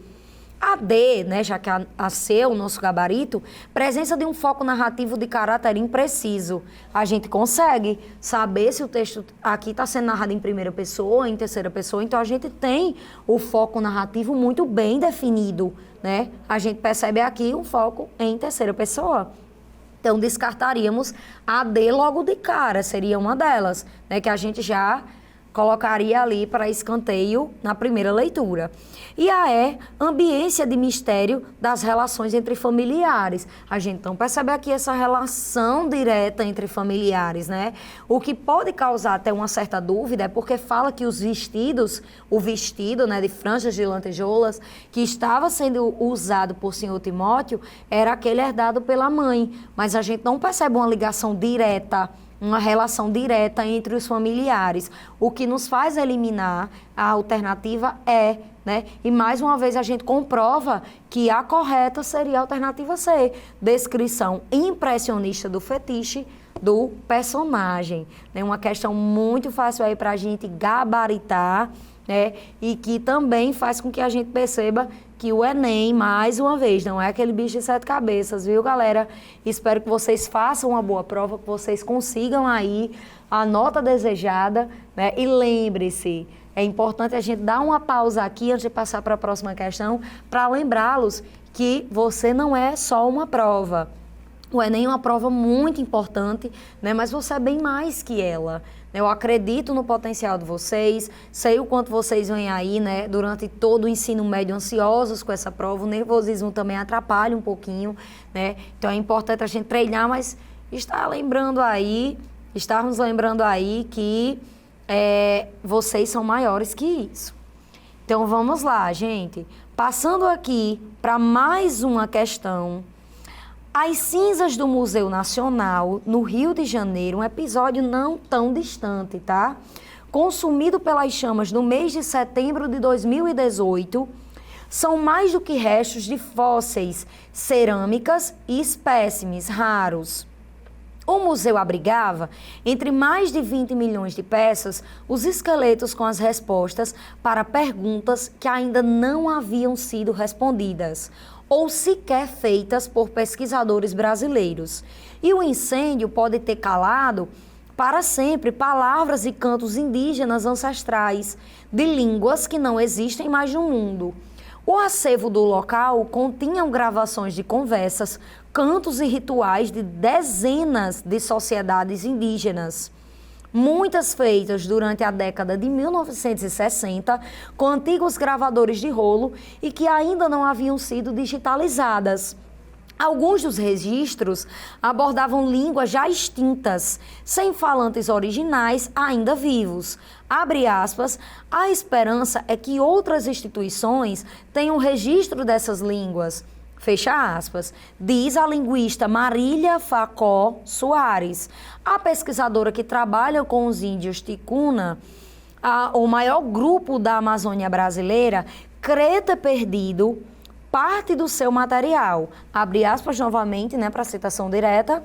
A D, né, já que a C é o nosso gabarito, presença de um foco narrativo de caráter impreciso. A gente consegue saber se o texto aqui está sendo narrado em primeira pessoa ou em terceira pessoa, então a gente tem o foco narrativo muito bem definido, né? A gente percebe aqui um foco em terceira pessoa. Então, descartaríamos a D logo de cara, seria uma delas, né, que a gente já colocaria ali para escanteio na primeira leitura. E a E, ambiência de mistério das relações entre familiares. A gente não percebe aqui essa relação direta entre familiares, né? O que pode causar até uma certa dúvida é porque fala que o vestido, né, de franjas de lantejoulas, que estava sendo usado por senhor Timóteo, era aquele herdado pela mãe. Mas a gente não percebe uma ligação direta, uma relação direta entre os familiares, o que nos faz eliminar a alternativa E, né? E mais uma vez a gente comprova que a correta seria a alternativa C, descrição impressionista do fetiche do personagem. É uma questão muito fácil aí para a gente gabaritar, né? E que também faz com que a gente perceba que o Enem, mais uma vez, não é aquele bicho de 7 cabeças, viu, galera? Espero que vocês façam uma boa prova, que vocês consigam aí a nota desejada, né? E lembre-se, é importante a gente dar uma pausa aqui antes de passar para a próxima questão, para lembrá-los que você não é só uma prova. O Enem é uma prova muito importante, né? Mas você é bem mais que ela. Eu acredito no potencial de vocês, sei o quanto vocês vêm aí, né, durante todo o ensino médio ansiosos com essa prova, o nervosismo também atrapalha um pouquinho, né? Então é importante a gente treinar, mas estarmos lembrando aí que vocês são maiores que isso. Então vamos lá, gente. Passando aqui para mais uma questão. As cinzas do Museu Nacional, no Rio de Janeiro, um episódio não tão distante, tá? Consumido pelas chamas no mês de setembro de 2018, são mais do que restos de fósseis, cerâmicas e espécimes raros. O museu abrigava, entre mais de 20 milhões de peças, os esqueletos com as respostas para perguntas que ainda não haviam sido respondidas ou sequer feitas por pesquisadores brasileiros. E o incêndio pode ter calado para sempre palavras e cantos indígenas ancestrais, de línguas que não existem mais no mundo. O acervo do local continha gravações de conversas, cantos e rituais de dezenas de sociedades indígenas, muitas feitas durante a década de 1960 com antigos gravadores de rolo e que ainda não haviam sido digitalizadas. Alguns dos registros abordavam línguas já extintas, sem falantes originais ainda vivos. Abre aspas, a esperança é que outras instituições tenham registro dessas línguas. Fecha aspas, diz a linguista Marília Facó Soares, a pesquisadora que trabalha com os índios Ticuna, o maior grupo da Amazônia brasileira, crê ter perdido parte do seu material. Abre aspas novamente, né, para citação direta.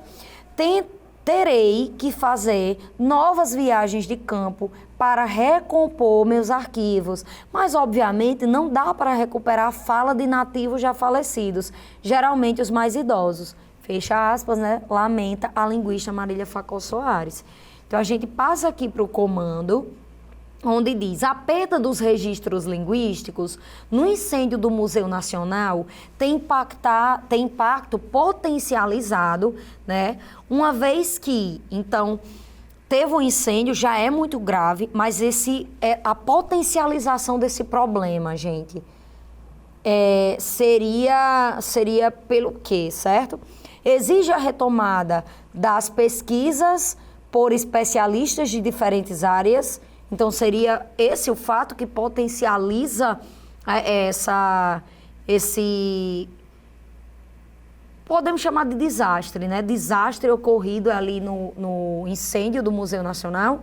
Terei que fazer novas viagens de campo para recompor meus arquivos, mas obviamente não dá para recuperar a fala de nativos já falecidos, geralmente os mais idosos. Fecha aspas, né? Lamenta a linguista Marília Facó Soares. Então a gente passa aqui para o comando, onde diz: a perda dos registros linguísticos no incêndio do Museu Nacional tem impacto potencializado, né? Uma vez que, então, teve um incêndio, já é muito grave, mas a potencialização desse problema, gente, seria pelo quê, certo? Exige a retomada das pesquisas por especialistas de diferentes áreas. Então, seria esse o fato que potencializa podemos chamar de desastre, né? Desastre ocorrido ali no incêndio do Museu Nacional.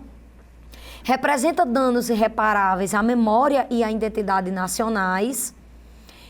Representa danos irreparáveis à memória e à identidade nacionais.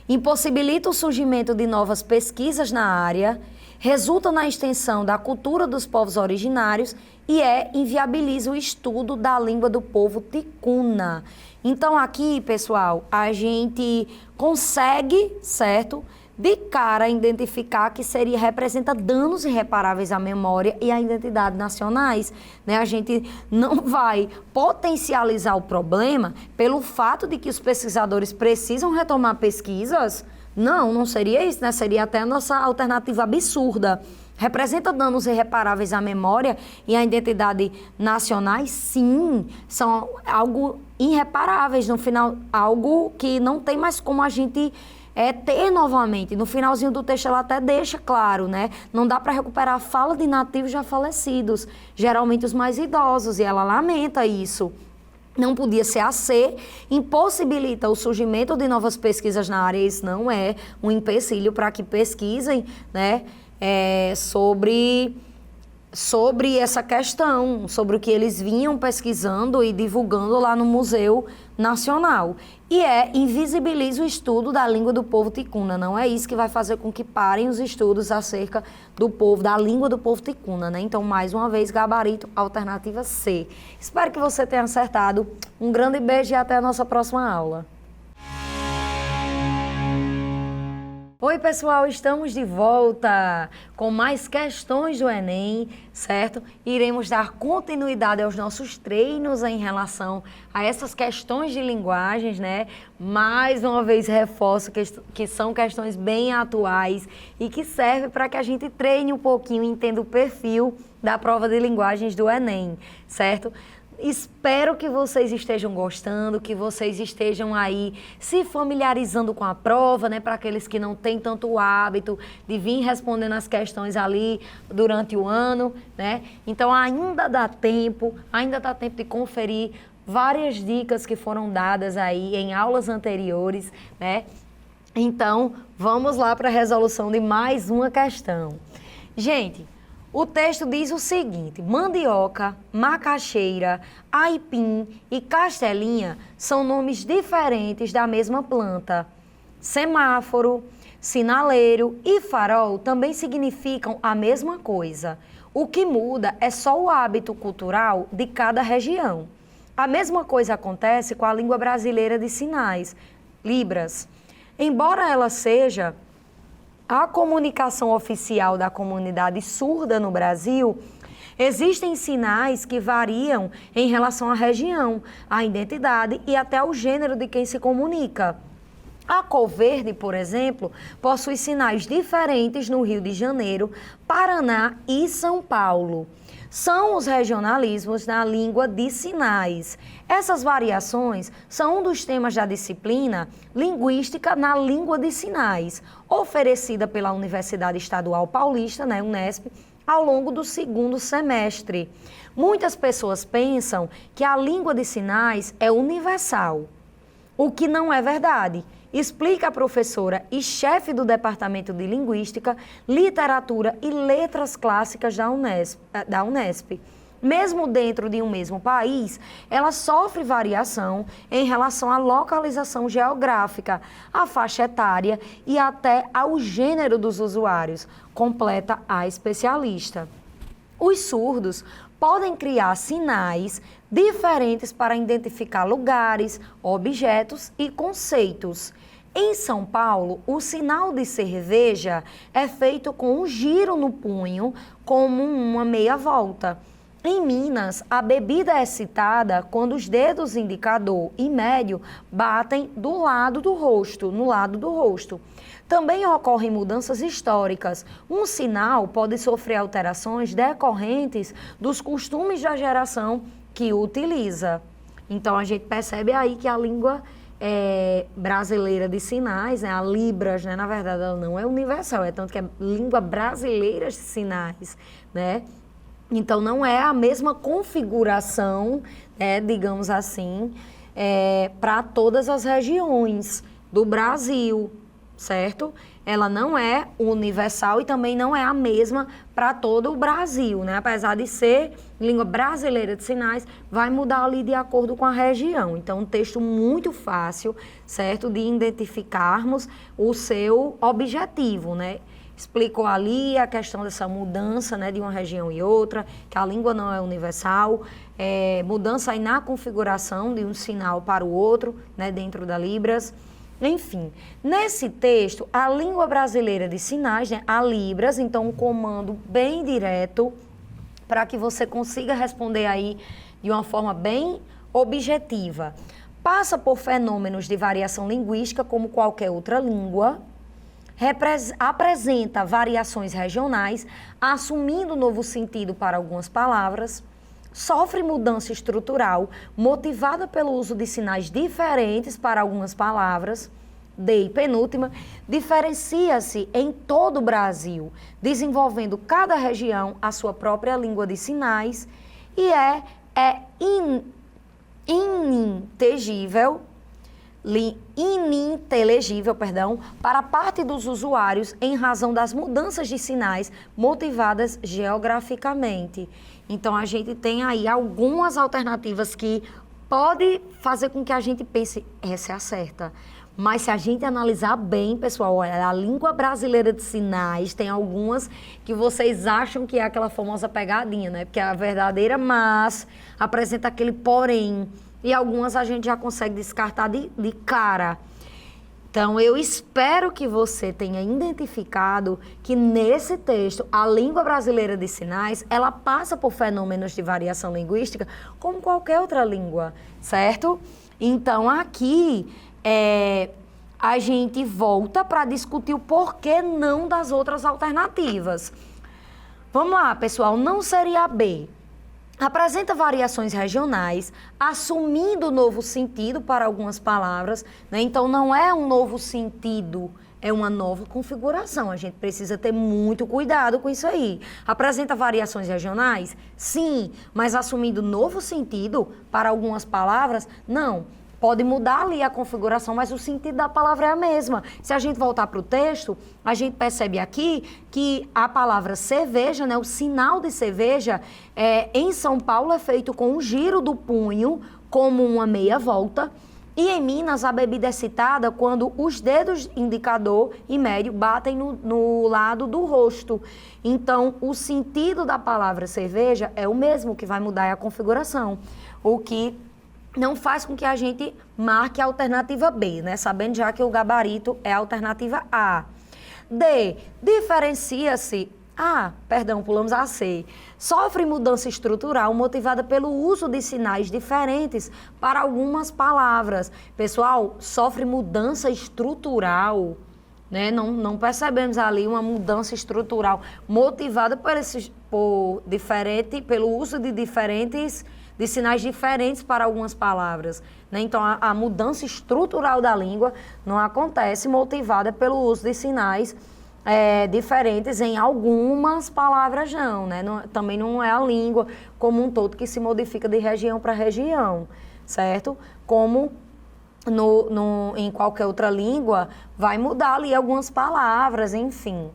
Impossibilita o surgimento de novas pesquisas na área. resulta na extensão da cultura dos povos originários e inviabiliza o estudo da língua do povo ticuna. Então aqui, pessoal, a gente consegue, certo, de cara identificar que representa danos irreparáveis à memória e à identidade nacionais, né? A gente não vai potencializar o problema pelo fato de que os pesquisadores precisam retomar pesquisas. Não seria isso, né? Seria até a nossa alternativa absurda. Representa danos irreparáveis à memória e à identidade nacionais? Sim, são algo irreparáveis, no final, algo que não tem mais como a gente ter novamente. No finalzinho do texto ela até deixa claro, né? Não dá para recuperar a fala de nativos já falecidos, geralmente os mais idosos, e ela lamenta isso. Não podia ser a ser, impossibilita o surgimento de novas pesquisas na área, isso não é um empecilho para que pesquisem, né, sobre essa questão, sobre o que eles vinham pesquisando e divulgando lá no Museu Nacional. E invisibiliza o estudo da língua do povo ticuna. Não é isso que vai fazer com que parem os estudos acerca do povo, da língua do povo ticuna, né? Então, mais uma vez, gabarito, alternativa C. Espero que você tenha acertado. Um grande beijo e até a nossa próxima aula. Oi, pessoal, estamos de volta com mais questões do Enem, certo? Iremos dar continuidade aos nossos treinos em relação a essas questões de linguagens, né? Mais uma vez reforço que são questões bem atuais e que servem para que a gente treine um pouquinho e entenda o perfil da prova de linguagens do Enem, certo? Espero que vocês estejam gostando, que vocês estejam aí se familiarizando com a prova, né? Para aqueles que não têm tanto hábito de vir respondendo as questões ali durante o ano, né? Então ainda dá tempo de conferir várias dicas que foram dadas aí em aulas anteriores, né? Então vamos lá para a resolução de mais uma questão. Gente, o texto diz o seguinte: mandioca, macaxeira, aipim e castelinha são nomes diferentes da mesma planta. Semáforo, sinaleiro e farol também significam a mesma coisa. O que muda é só o hábito cultural de cada região. A mesma coisa acontece com a língua brasileira de sinais, Libras. Embora ela seja a comunicação oficial da comunidade surda no Brasil, existem sinais que variam em relação à região, à identidade e até ao gênero de quem se comunica. A cor verde, por exemplo, possui sinais diferentes no Rio de Janeiro, Paraná e São Paulo. São os regionalismos na língua de sinais. Essas variações são um dos temas da disciplina Linguística na Língua de Sinais, oferecida pela Universidade Estadual Paulista, né, Unesp, ao longo do segundo semestre. Muitas pessoas pensam que a língua de sinais é universal, o que não é verdade. Explica a professora e chefe do Departamento de Linguística, Literatura e Letras Clássicas da Unesp. Mesmo dentro de um mesmo país, ela sofre variação em relação à localização geográfica, à faixa etária e até ao gênero dos usuários, completa a especialista. Os surdos podem criar sinais diferentes para identificar lugares, objetos e conceitos. Em São Paulo, o sinal de cerveja é feito com um giro no punho, como uma meia volta. Em Minas, a bebida é citada quando os dedos indicador e médio batem no lado do rosto. Também ocorrem mudanças históricas. Um sinal pode sofrer alterações decorrentes dos costumes da geração que o utiliza. Então, a gente percebe aí que a língua brasileira de sinais, né, a Libras, né, na verdade, ela não é universal, é tanto que é língua brasileira de sinais, né? Então, não é a mesma configuração, digamos assim, para todas as regiões do Brasil, certo? Ela não é universal e também não é a mesma para todo o Brasil, né? Apesar de ser língua brasileira de sinais, vai mudar ali de acordo com a região. Então, um texto muito fácil, certo? De identificarmos o seu objetivo, né? explicou ali a questão dessa mudança, né, de uma região e outra, que a língua não é universal, mudança aí na configuração de um sinal para o outro, né, dentro da Libras. Enfim, nesse texto, a língua brasileira de sinais, né, a Libras, então um comando bem direto para que você consiga responder aí de uma forma bem objetiva. Passa por fenômenos de variação linguística, como qualquer outra língua, apresenta variações regionais, assumindo novo sentido para algumas palavras, sofre mudança estrutural, motivada pelo uso de sinais diferentes para algumas palavras. D, penúltima, diferencia-se em todo o Brasil, desenvolvendo cada região a sua própria língua de sinais e é ininteligível, para parte dos usuários em razão das mudanças de sinais motivadas geograficamente. Então, a gente tem aí algumas alternativas que pode fazer com que a gente pense, essa é a certa. Mas se a gente analisar bem, pessoal, a língua brasileira de sinais tem algumas que vocês acham que é aquela famosa pegadinha, né? Porque é a verdadeira, mas apresenta aquele porém. E algumas a gente já consegue descartar de cara. Então, eu espero que você tenha identificado que nesse texto, a língua brasileira de sinais, ela passa por fenômenos de variação linguística como qualquer outra língua, certo? Então, aqui, a gente volta para discutir o porquê não das outras alternativas. Vamos lá, pessoal, não seria a B. Apresenta variações regionais, assumindo novo sentido para algumas palavras, né? Então, não é um novo sentido, é uma nova configuração. A gente precisa ter muito cuidado com isso aí. Apresenta variações regionais? Sim, mas assumindo novo sentido para algumas palavras? Não. Pode mudar ali a configuração, mas o sentido da palavra é a mesma. Se a gente voltar para o texto, a gente percebe aqui que a palavra cerveja, né, o sinal de cerveja, em São Paulo é feito com um giro do punho, como uma meia volta. E em Minas, a bebida é citada quando os dedos indicador e médio batem no lado do rosto. Então, o sentido da palavra cerveja é o mesmo, que vai mudar é a configuração. O que não faz com que a gente marque a alternativa B, né? Sabendo já que o gabarito é a alternativa A. D, diferencia-se... pulamos a C. Sofre mudança estrutural motivada pelo uso de sinais diferentes para algumas palavras. Pessoal, sofre mudança estrutural, né? Não percebemos ali uma mudança estrutural motivada pelo uso de sinais diferentes para algumas palavras, né? Então, a mudança estrutural da língua não acontece motivada pelo uso de sinais diferentes em algumas palavras, não, né? Também não é a língua como um todo que se modifica de região para região, certo? Como em qualquer outra língua, vai mudar ali algumas palavras, enfim.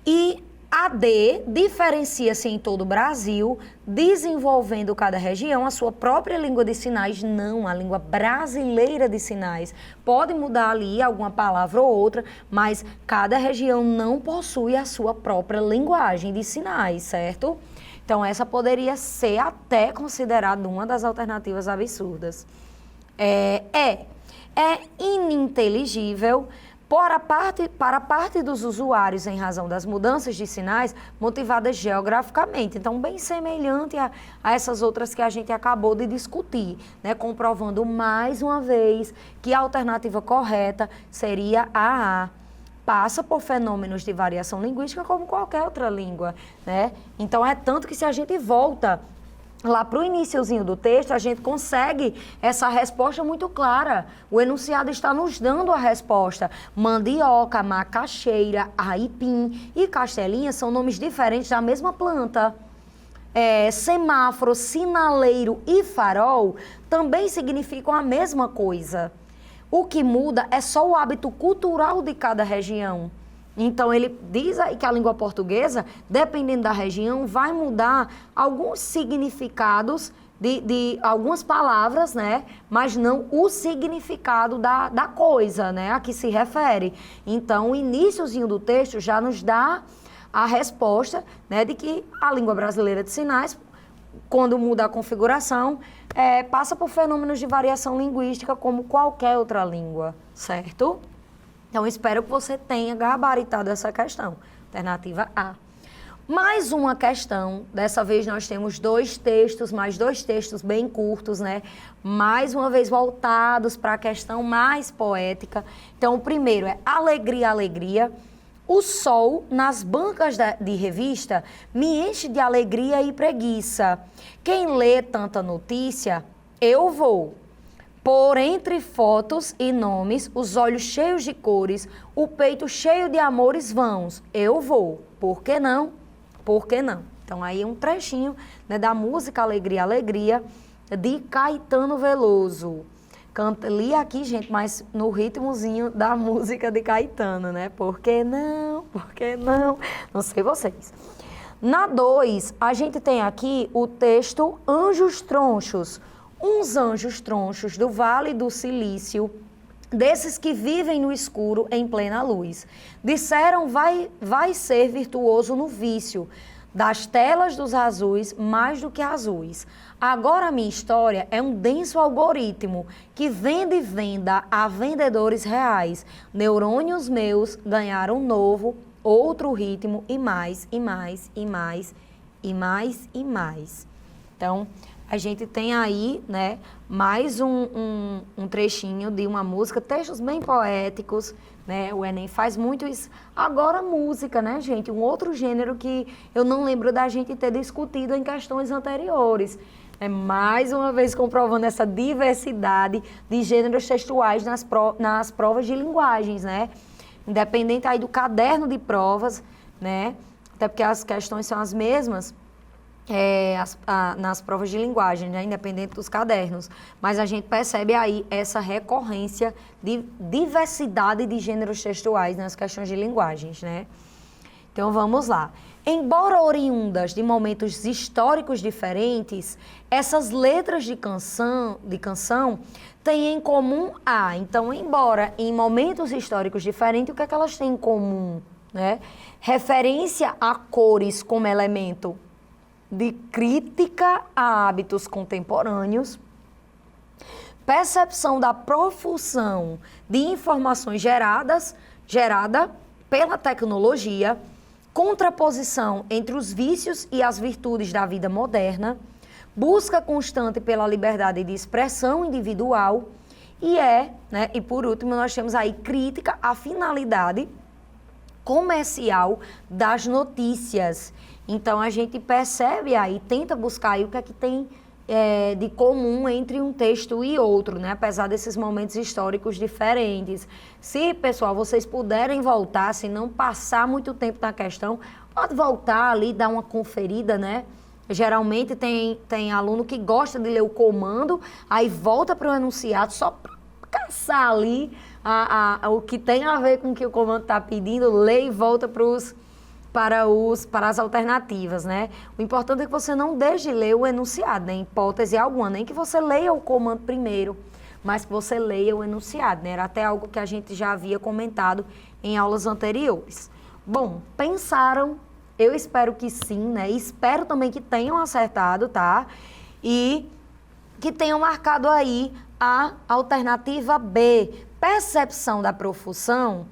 E a D diferencia-se em todo o Brasil, desenvolvendo cada região a sua própria língua de sinais, não a língua brasileira de sinais. Pode mudar ali alguma palavra ou outra, mas cada região não possui a sua própria linguagem de sinais, certo? Então, essa poderia ser até considerada uma das alternativas absurdas. É ininteligível para a parte dos usuários em razão das mudanças de sinais motivadas geograficamente. Então, bem semelhante a essas outras que a gente acabou de discutir, né? Comprovando mais uma vez que a alternativa correta seria a A. Passa por fenômenos de variação linguística como qualquer outra língua, né? Então, é tanto que se a gente volta lá para o iniciozinho do texto, a gente consegue essa resposta muito clara. O enunciado está nos dando a resposta. Mandioca, macaxeira, aipim e castelinha são nomes diferentes da mesma planta. Semáforo, sinaleiro e farol também significam a mesma coisa. O que muda é só o hábito cultural de cada região. Então, ele diz aí que a língua portuguesa, dependendo da região, vai mudar alguns significados de algumas palavras, né? Mas não o significado da coisa, né? A que se refere. Então, o iniciozinho do texto já nos dá a resposta, né? De que a língua brasileira de sinais, quando muda a configuração, passa por fenômenos de variação linguística como qualquer outra língua, certo? Então, espero que você tenha gabaritado essa questão. Alternativa A. Mais uma questão, dessa vez nós temos dois textos, mais dois textos bem curtos, né? Mais uma vez voltados para a questão mais poética. Então, o primeiro é Alegria, Alegria. O sol nas bancas de revista me enche de alegria e preguiça. Quem lê tanta notícia, eu vou. Por entre fotos e nomes, os olhos cheios de cores, o peito cheio de amores vãos, eu vou. Por que não? Por que não? Então, aí um trechinho, né, da música Alegria, Alegria, de Caetano Veloso. Li aqui, gente, mas no ritmozinho da música de Caetano, né? Por que não? Por que não? Não sei vocês. Na 2, a gente tem aqui o texto Anjos Tronchos. Uns anjos tronchos do Vale do Silício, desses que vivem no escuro em plena luz. Disseram, vai ser virtuoso no vício, das telas dos azuis mais do que azuis. Agora a minha história é um denso algoritmo que vende e venda a vendedores reais. Neurônios meus ganharam novo, outro ritmo e mais, e mais, e mais, e mais, e mais. Então, a gente tem aí, né, mais um trechinho de uma música, textos bem poéticos, né? O Enem faz muito isso. Agora, música, né, gente? Um outro gênero que eu não lembro da gente ter discutido em questões anteriores. Mais uma vez comprovando essa diversidade de gêneros textuais nas provas de linguagens, né? Independente aí do caderno de provas, né? Até porque as questões são as mesmas. Nas provas de linguagem, né? Independente dos cadernos. Mas a gente percebe aí essa recorrência de diversidade de gêneros textuais nas questões de linguagens, né? Então, vamos lá. Embora oriundas de momentos históricos diferentes, essas letras de canção têm em comum Então, embora em momentos históricos diferentes, o que é que elas têm em comum, né? Referência a cores como elemento de crítica a hábitos contemporâneos, percepção da profusão de informações gerada pela tecnologia, contraposição entre os vícios e as virtudes da vida moderna, busca constante pela liberdade de expressão individual e por último, nós temos aí crítica à finalidade comercial das notícias. Então, a gente percebe aí, tenta buscar aí o que é que tem de comum entre um texto e outro, né? Apesar desses momentos históricos diferentes. Se, pessoal, vocês puderem voltar, se não passar muito tempo na questão, pode voltar ali, dar uma conferida, né? Geralmente tem aluno que gosta de ler o comando, aí volta para o enunciado só para caçar ali o que tem a ver com o que o comando está pedindo, lê e volta para as alternativas, né? O importante é que você não deixe de ler o enunciado, né? Em hipótese alguma, nem que você leia o comando primeiro, mas que você leia o enunciado, né? Era até algo que a gente já havia comentado em aulas anteriores. Bom, pensaram? Eu espero que sim, né? E espero também que tenham acertado, tá? E que tenham marcado aí a alternativa B, percepção da profusão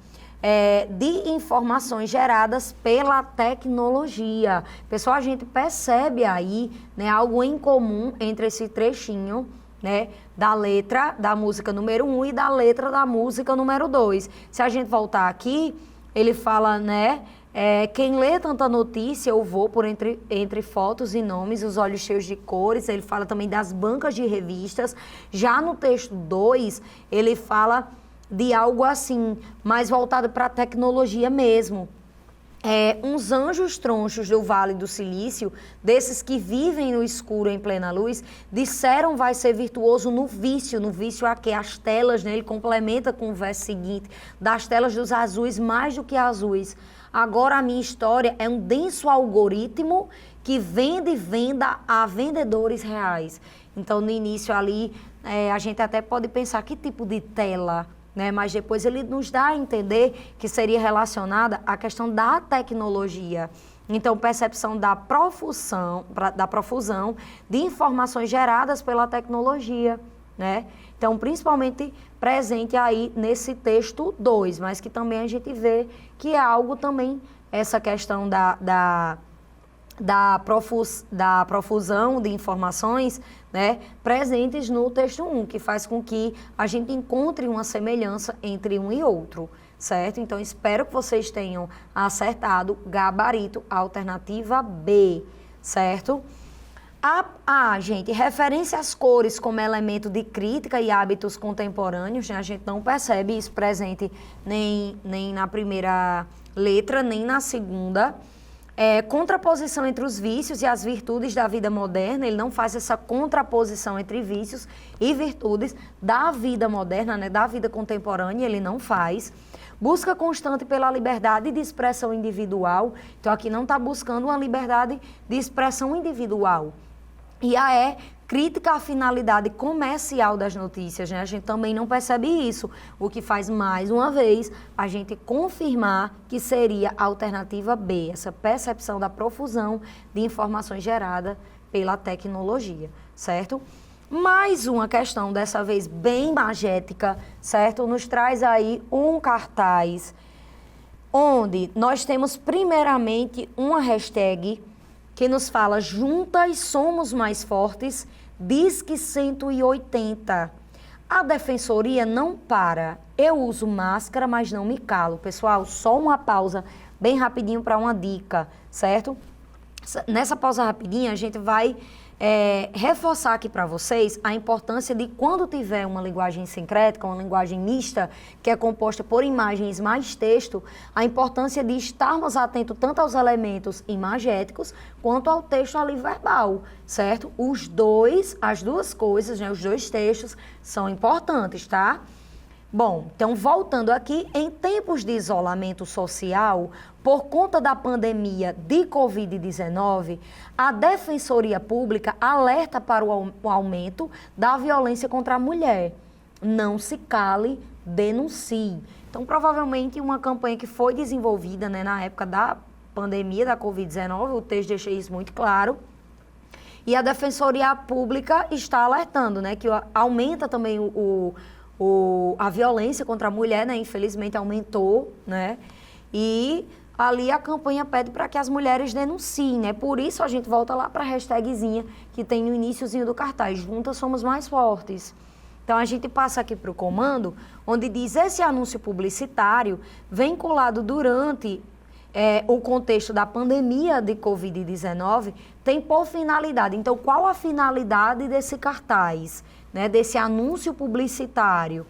de informações geradas pela tecnologia. Pessoal, a gente percebe aí, né, algo em comum entre esse trechinho, né, da letra da música número 1 e da letra da música número 2. Se a gente voltar aqui, ele fala, né, quem lê tanta notícia, eu vou por entre fotos e nomes, os olhos cheios de cores. Ele fala também das bancas de revistas. Já no texto 2, ele fala de algo assim, mais voltado para a tecnologia mesmo. Uns anjos tronchos do Vale do Silício, desses que vivem no escuro em plena luz, disseram vai ser virtuoso no vício a quê? As telas, né? Ele complementa com o verso seguinte, das telas dos azuis mais do que azuis. Agora a minha história é um denso algoritmo que venda a vendedores reais. Então, no início ali, a gente até pode pensar que tipo de tela, né? Mas depois ele nos dá a entender que seria relacionada à questão da tecnologia. Então, percepção da profusão de informações geradas pela tecnologia, né? Então, principalmente presente aí nesse texto 2, mas que também a gente vê que é algo também, essa questão da profusão de informações, né, presentes no texto 1, que faz com que a gente encontre uma semelhança entre um e outro, certo? Então, espero que vocês tenham acertado gabarito, alternativa B, certo? Gente, referência às cores como elemento de crítica e hábitos contemporâneos, né? A gente não percebe isso presente nem na primeira letra, nem na segunda. Contraposição entre os vícios e as virtudes da vida moderna, ele não faz essa contraposição entre vícios e virtudes da vida moderna, né, da vida contemporânea, ele não faz. Busca constante pela liberdade de expressão individual, então aqui não está buscando uma liberdade de expressão individual. E crítica à finalidade comercial das notícias, né? A gente também não percebe isso, o que faz, mais uma vez, a gente confirmar que seria a alternativa B, essa percepção da profusão de informações gerada pela tecnologia, certo? Mais uma questão, dessa vez bem magética, certo? Nos traz aí um cartaz, onde nós temos primeiramente uma hashtag que nos fala: juntas somos mais fortes, Disque 180. A defensoria não para. Eu uso máscara, mas não me calo. Pessoal, só uma pausa bem rapidinho para uma dica, certo? Nessa pausa rapidinha, a gente vai reforçar aqui para vocês a importância de, quando tiver uma linguagem sincrética, uma linguagem mista, que é composta por imagens mais texto, a importância de estarmos atentos tanto aos elementos imagéticos quanto ao texto ali verbal, certo? As duas coisas, né, os dois textos são importantes, tá? Bom, então voltando aqui, em tempos de isolamento social, por conta da pandemia de Covid-19, a Defensoria Pública alerta para o aumento da violência contra a mulher. Não se cale, denuncie. Então, provavelmente, uma campanha que foi desenvolvida, né, na época da pandemia da Covid-19, o texto deixa isso muito claro, e a Defensoria Pública está alertando, né, que aumenta também a violência contra a mulher, né, infelizmente aumentou, né, e ali a campanha pede para que as mulheres denunciem, né, por isso a gente volta lá para a hashtagzinha que tem no iniciozinho do cartaz: juntas somos mais fortes. Então a gente passa aqui para o comando, onde diz: esse anúncio publicitário vinculado durante o contexto da pandemia de Covid-19 tem por finalidade. Então, qual a finalidade desse cartaz, né, desse anúncio publicitário?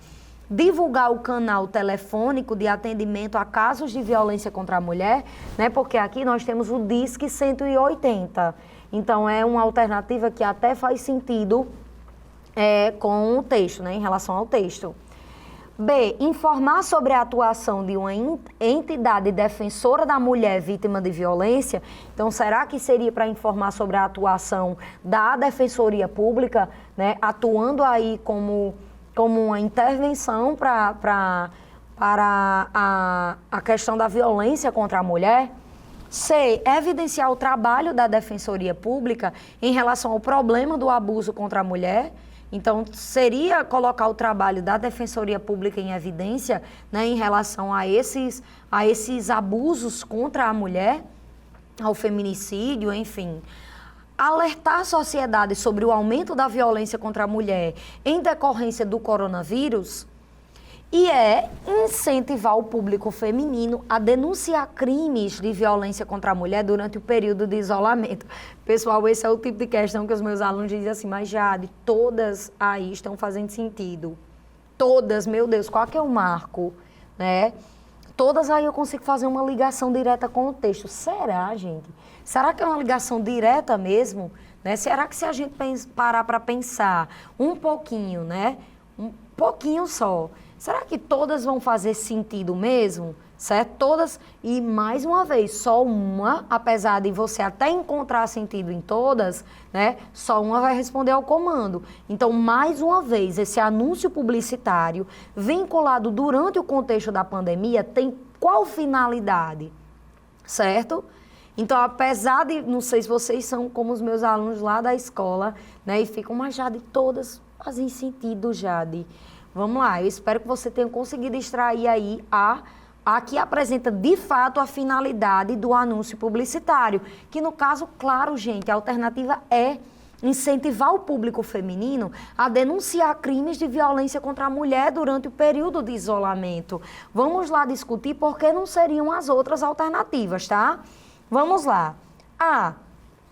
Divulgar o canal telefônico de atendimento a casos de violência contra a mulher, né, porque aqui nós temos o Disque 180. Então, é uma alternativa que até faz sentido com o texto, né, em relação ao texto. B. Informar sobre a atuação de uma entidade defensora da mulher vítima de violência. Então, será que seria para informar sobre a atuação da Defensoria Pública, né, atuando aí como uma intervenção para a questão da violência contra a mulher? C. Evidenciar o trabalho da Defensoria Pública em relação ao problema do abuso contra a mulher. Então, seria colocar o trabalho da Defensoria Pública em evidência, né, em relação a esses abusos contra a mulher, ao feminicídio, enfim. Alertar a sociedade sobre o aumento da violência contra a mulher em decorrência do coronavírus. E incentivar o público feminino a denunciar crimes de violência contra a mulher durante o período de isolamento. Pessoal, esse é o tipo de questão que os meus alunos dizem assim: mas Jade, todas aí estão fazendo sentido. Todas, meu Deus, qual que é o marco, né? Todas aí eu consigo fazer uma ligação direta com o texto. Será, gente? Será que é uma ligação direta mesmo? Né? Será que, se a gente parar para pensar um pouquinho, né? Um pouquinho só, será que todas vão fazer sentido mesmo? certo? Todas, e mais uma vez, só uma, apesar de você até encontrar sentido em todas, né? Só uma vai responder ao comando. Então, mais uma vez, esse anúncio publicitário vinculado durante o contexto da pandemia tem qual finalidade? Certo? Então, apesar de, não sei se vocês são como os meus alunos lá da escola, né? E ficam, mas Jade, todas fazem sentido, Jade. Vamos lá, eu espero que você tenha conseguido extrair aí a que apresenta de fato a finalidade do anúncio publicitário, que no caso, claro, gente, a alternativa é incentivar o público feminino a denunciar crimes de violência contra a mulher durante o período de isolamento. Vamos lá discutir por que não seriam as outras alternativas, tá? Vamos lá. A.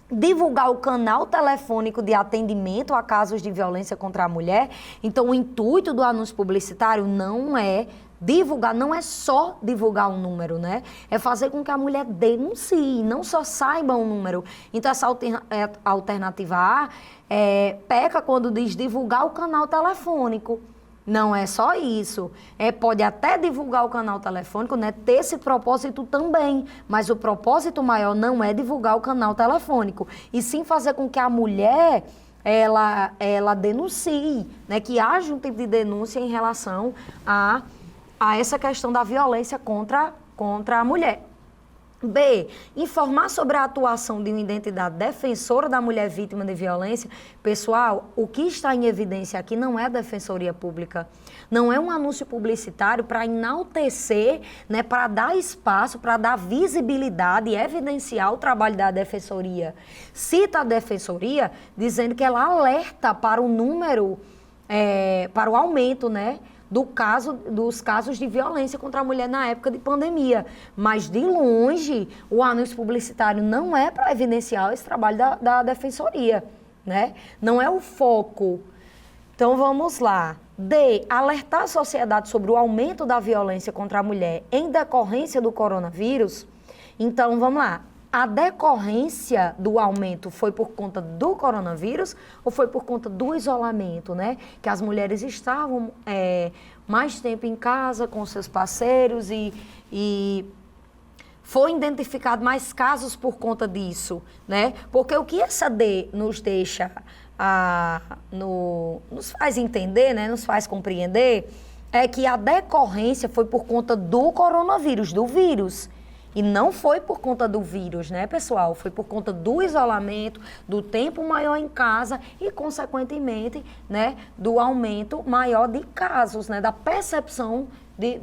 Divulgar o canal telefônico de atendimento a casos de violência contra a mulher. Então, o intuito do anúncio publicitário não é divulgar, não é só divulgar um número, né? É fazer com que a mulher denuncie, não só saiba um número. Então, essa alternativa A peca quando diz divulgar o canal telefônico. Não é só isso. Pode até divulgar o canal telefônico, né? Ter esse propósito também. Mas o propósito maior não é divulgar o canal telefônico. E sim fazer com que a mulher, ela denuncie, né? Que haja um tipo de denúncia em relação a essa questão da violência contra a mulher. B. Informar sobre a atuação de uma entidade defensora da mulher vítima de violência. Pessoal, o que está em evidência aqui não é a Defensoria Pública. Não é um anúncio publicitário para enaltecer, né, para dar espaço, para dar visibilidade e evidenciar o trabalho da Defensoria. Cita a Defensoria dizendo que ela alerta para o número, para o aumento, né, dos casos de violência contra a mulher na época de pandemia. Mas, de longe, o anúncio publicitário não é para evidenciar esse trabalho da Defensoria, né? Não é o foco. Então, vamos lá. D. Alertar a sociedade sobre o aumento da violência contra a mulher em decorrência do coronavírus. Então, vamos lá. A decorrência do aumento foi por conta do coronavírus ou foi por conta do isolamento, né? Que as mulheres estavam mais tempo em casa com seus parceiros e foi identificado mais casos por conta disso, né? Porque o que essa D nos deixa, nos faz entender, né? Nos faz compreender, é que a decorrência foi por conta do coronavírus, do vírus. E não foi por conta do vírus, né, pessoal? Foi por conta do isolamento, do tempo maior em casa e, consequentemente, né, do aumento maior de casos, né, da percepção de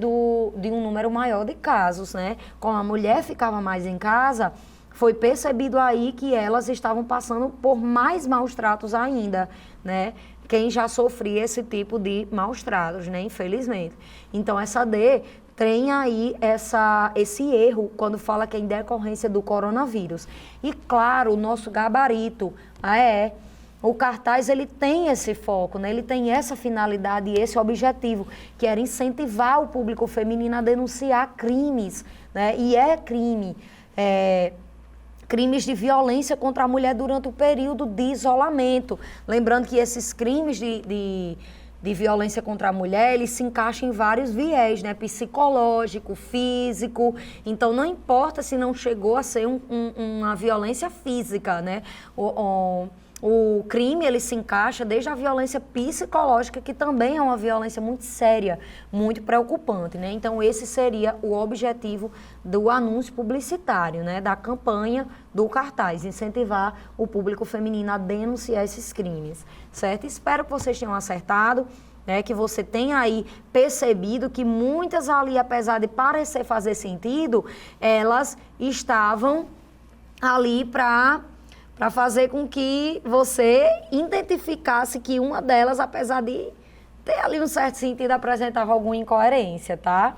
um número maior de casos, né? Como a mulher ficava mais em casa, foi percebido aí que elas estavam passando por mais maus tratos ainda, né? Quem já sofria esse tipo de maus tratos, né, infelizmente. Então, essa D tem aí esse erro quando fala que é em decorrência do coronavírus. E, claro, o nosso gabarito, o cartaz, ele tem esse foco, né? Ele tem essa finalidade e esse objetivo, que era incentivar o público feminino a denunciar crimes, né? E é crime, crimes de violência contra a mulher durante o período de isolamento. Lembrando que esses crimes de violência contra a mulher, ele se encaixa em vários viés, né? Psicológico, físico. Então, não importa se não chegou a ser uma violência física, né? O crime, ele se encaixa desde a violência psicológica, que também é uma violência muito séria, muito preocupante, né? Então, esse seria o objetivo do anúncio publicitário, né? Da campanha do cartaz, incentivar o público feminino a denunciar esses crimes, certo? Espero que vocês tenham acertado, né? Que você tenha aí percebido que muitas ali, apesar de parecer fazer sentido, elas estavam ali para fazer com que você identificasse que uma delas, apesar de ter ali um certo sentido, apresentava alguma incoerência, tá?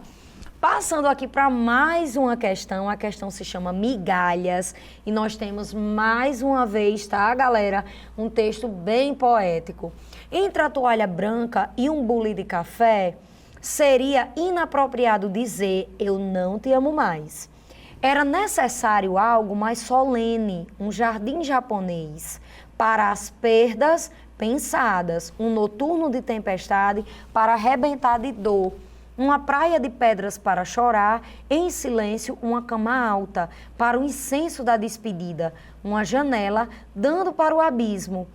Passando aqui para mais uma questão, a questão se chama migalhas, e nós temos mais uma vez, tá, galera, um texto bem poético. Entre a toalha branca e um bule de café, seria inapropriado dizer eu não te amo mais. Era necessário algo mais solene, um jardim japonês, para as perdas pensadas, um noturno de tempestade para arrebentar de dor. uma praia de pedras para chorar, em silêncio, uma cama alta, para o incenso da despedida, uma janela dando para o abismo.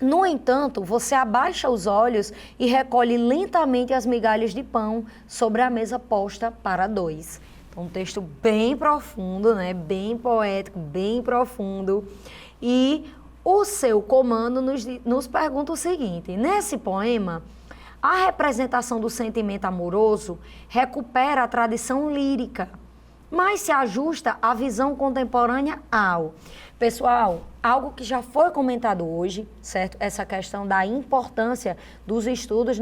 No entanto, você abaixa os olhos e recolhe lentamente as migalhas de pão sobre a mesa posta para dois. Então, um texto bem profundo, né? Bem poético, bem profundo. E o seu comando nos pergunta o seguinte: nesse poema, a representação do sentimento amoroso recupera a tradição lírica, mas se ajusta à visão contemporânea ao... Pessoal, algo que já foi comentado hoje, certo? Essa questão da importância dos estudos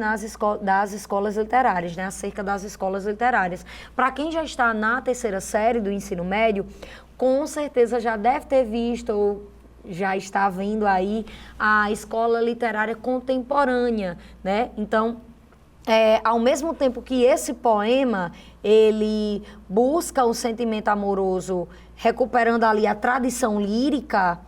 das escolas literárias, né? Acerca das escolas literárias. Para quem já está na terceira série do ensino médio, com certeza já deve ter visto ou já está vendo aí a escola literária contemporânea, né? Então, ao mesmo tempo que esse poema, ele busca o sentimento amoroso recuperando ali a tradição lírica,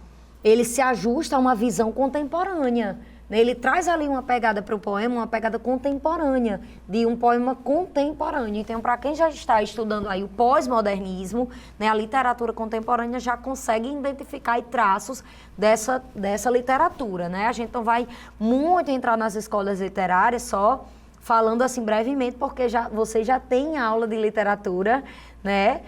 ele se ajusta a uma visão contemporânea. Ele traz ali uma pegada para o poema, uma pegada contemporânea, de um poema contemporâneo. Então, para quem já está estudando aí o pós-modernismo, né, a literatura contemporânea já consegue identificar aí traços dessa literatura, né? A gente não vai muito entrar nas escolas literárias, só falando assim brevemente, porque vocês já têm aula de literatura, né?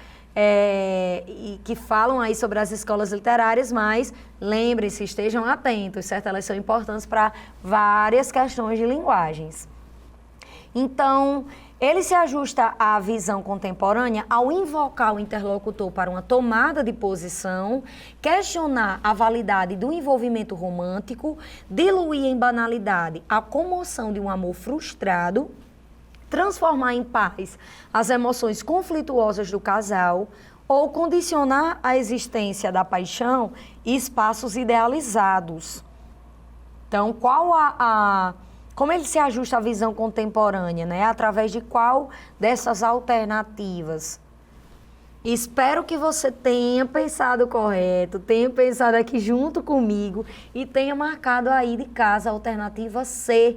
E que falam aí sobre as escolas literárias, mas lembrem-se, estejam atentos, certo? Elas são importantes para várias questões de linguagens. Então, ele se ajusta à visão contemporânea ao invocar o interlocutor para uma tomada de posição, questionar a validade do envolvimento romântico, diluir em banalidade a comoção de um amor frustrado, transformar em paz as emoções conflituosas do casal ou condicionar a existência da paixão em espaços idealizados. Então, como ele se ajusta à visão contemporânea, né? Através de qual dessas alternativas? Espero que você tenha pensado correto, tenha pensado aqui junto comigo e tenha marcado aí de casa a alternativa C,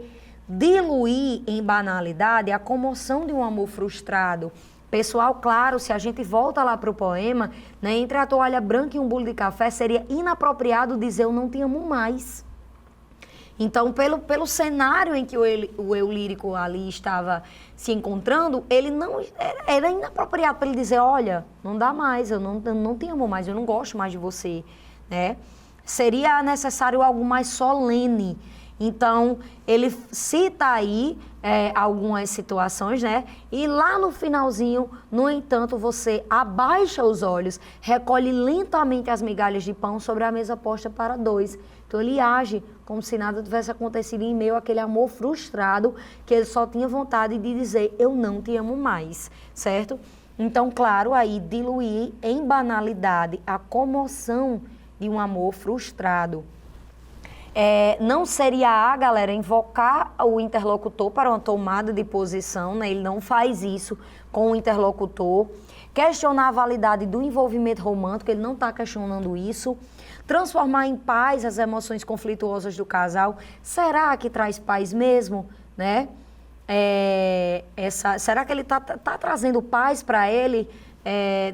diluir em banalidade a comoção de um amor frustrado. Pessoal, claro, se a gente volta lá para o poema, né, entre a toalha branca e um bolo de café, seria inapropriado dizer eu não te amo mais. Então, pelo cenário em que o eu lírico ali estava se encontrando, ele não era inapropriado para ele dizer, olha, não dá mais, eu não te amo mais, eu não gosto mais de você, né? Seria necessário algo mais solene. Então, ele cita aí algumas situações, né? E lá no finalzinho, no entanto, você abaixa os olhos, recolhe lentamente as migalhas de pão sobre a mesa posta para dois. Então, ele age como se nada tivesse acontecido em meio àquele amor frustrado, que ele só tinha vontade de dizer, eu não te amo mais, certo? Então, claro, aí diluir em banalidade a comoção de um amor frustrado. Não seria galera, invocar o interlocutor para uma tomada de posição, né? Ele não faz isso com o interlocutor. Questionar a validade do envolvimento romântico, ele não está questionando isso. Transformar em paz as emoções conflituosas do casal. Será que traz paz mesmo, né? Será que ele está trazendo paz para ele?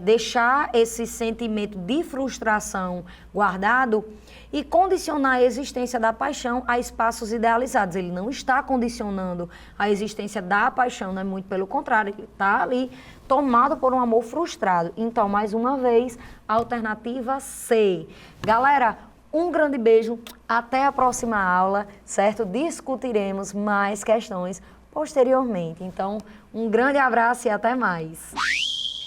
Deixar esse sentimento de frustração guardado e condicionar a existência da paixão a espaços idealizados. Ele não está condicionando a existência da paixão, né? Muito pelo contrário, ele está ali tomado por um amor frustrado. Então, mais uma vez, alternativa C. Galera, um grande beijo, até a próxima aula, certo? Discutiremos mais questões posteriormente. Então, um grande abraço e até mais.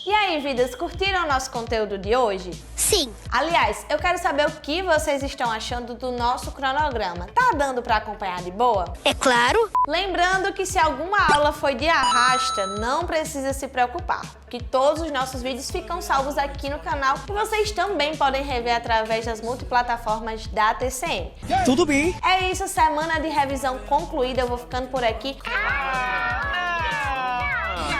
E aí, vidas, curtiram o nosso conteúdo de hoje? Sim! Aliás, eu quero saber o que vocês estão achando do nosso cronograma. Tá dando pra acompanhar de boa? É claro! Lembrando que se alguma aula foi de arrasta, não precisa se preocupar, porque todos os nossos vídeos ficam salvos aqui no canal e vocês também podem rever através das multiplataformas da TCM. Tudo bem! É isso, semana de revisão concluída, eu vou ficando por aqui.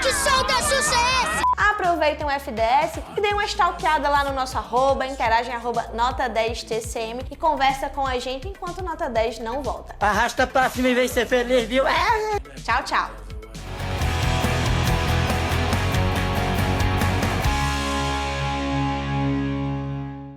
Que show da sucesso! Aproveitem o FDS e deem uma stalkeada lá no nosso arroba, interagem @nota10tcm e conversa com a gente enquanto Nota 10 não volta. Arrasta pra cima e vem ser feliz, viu? Tchau, tchau!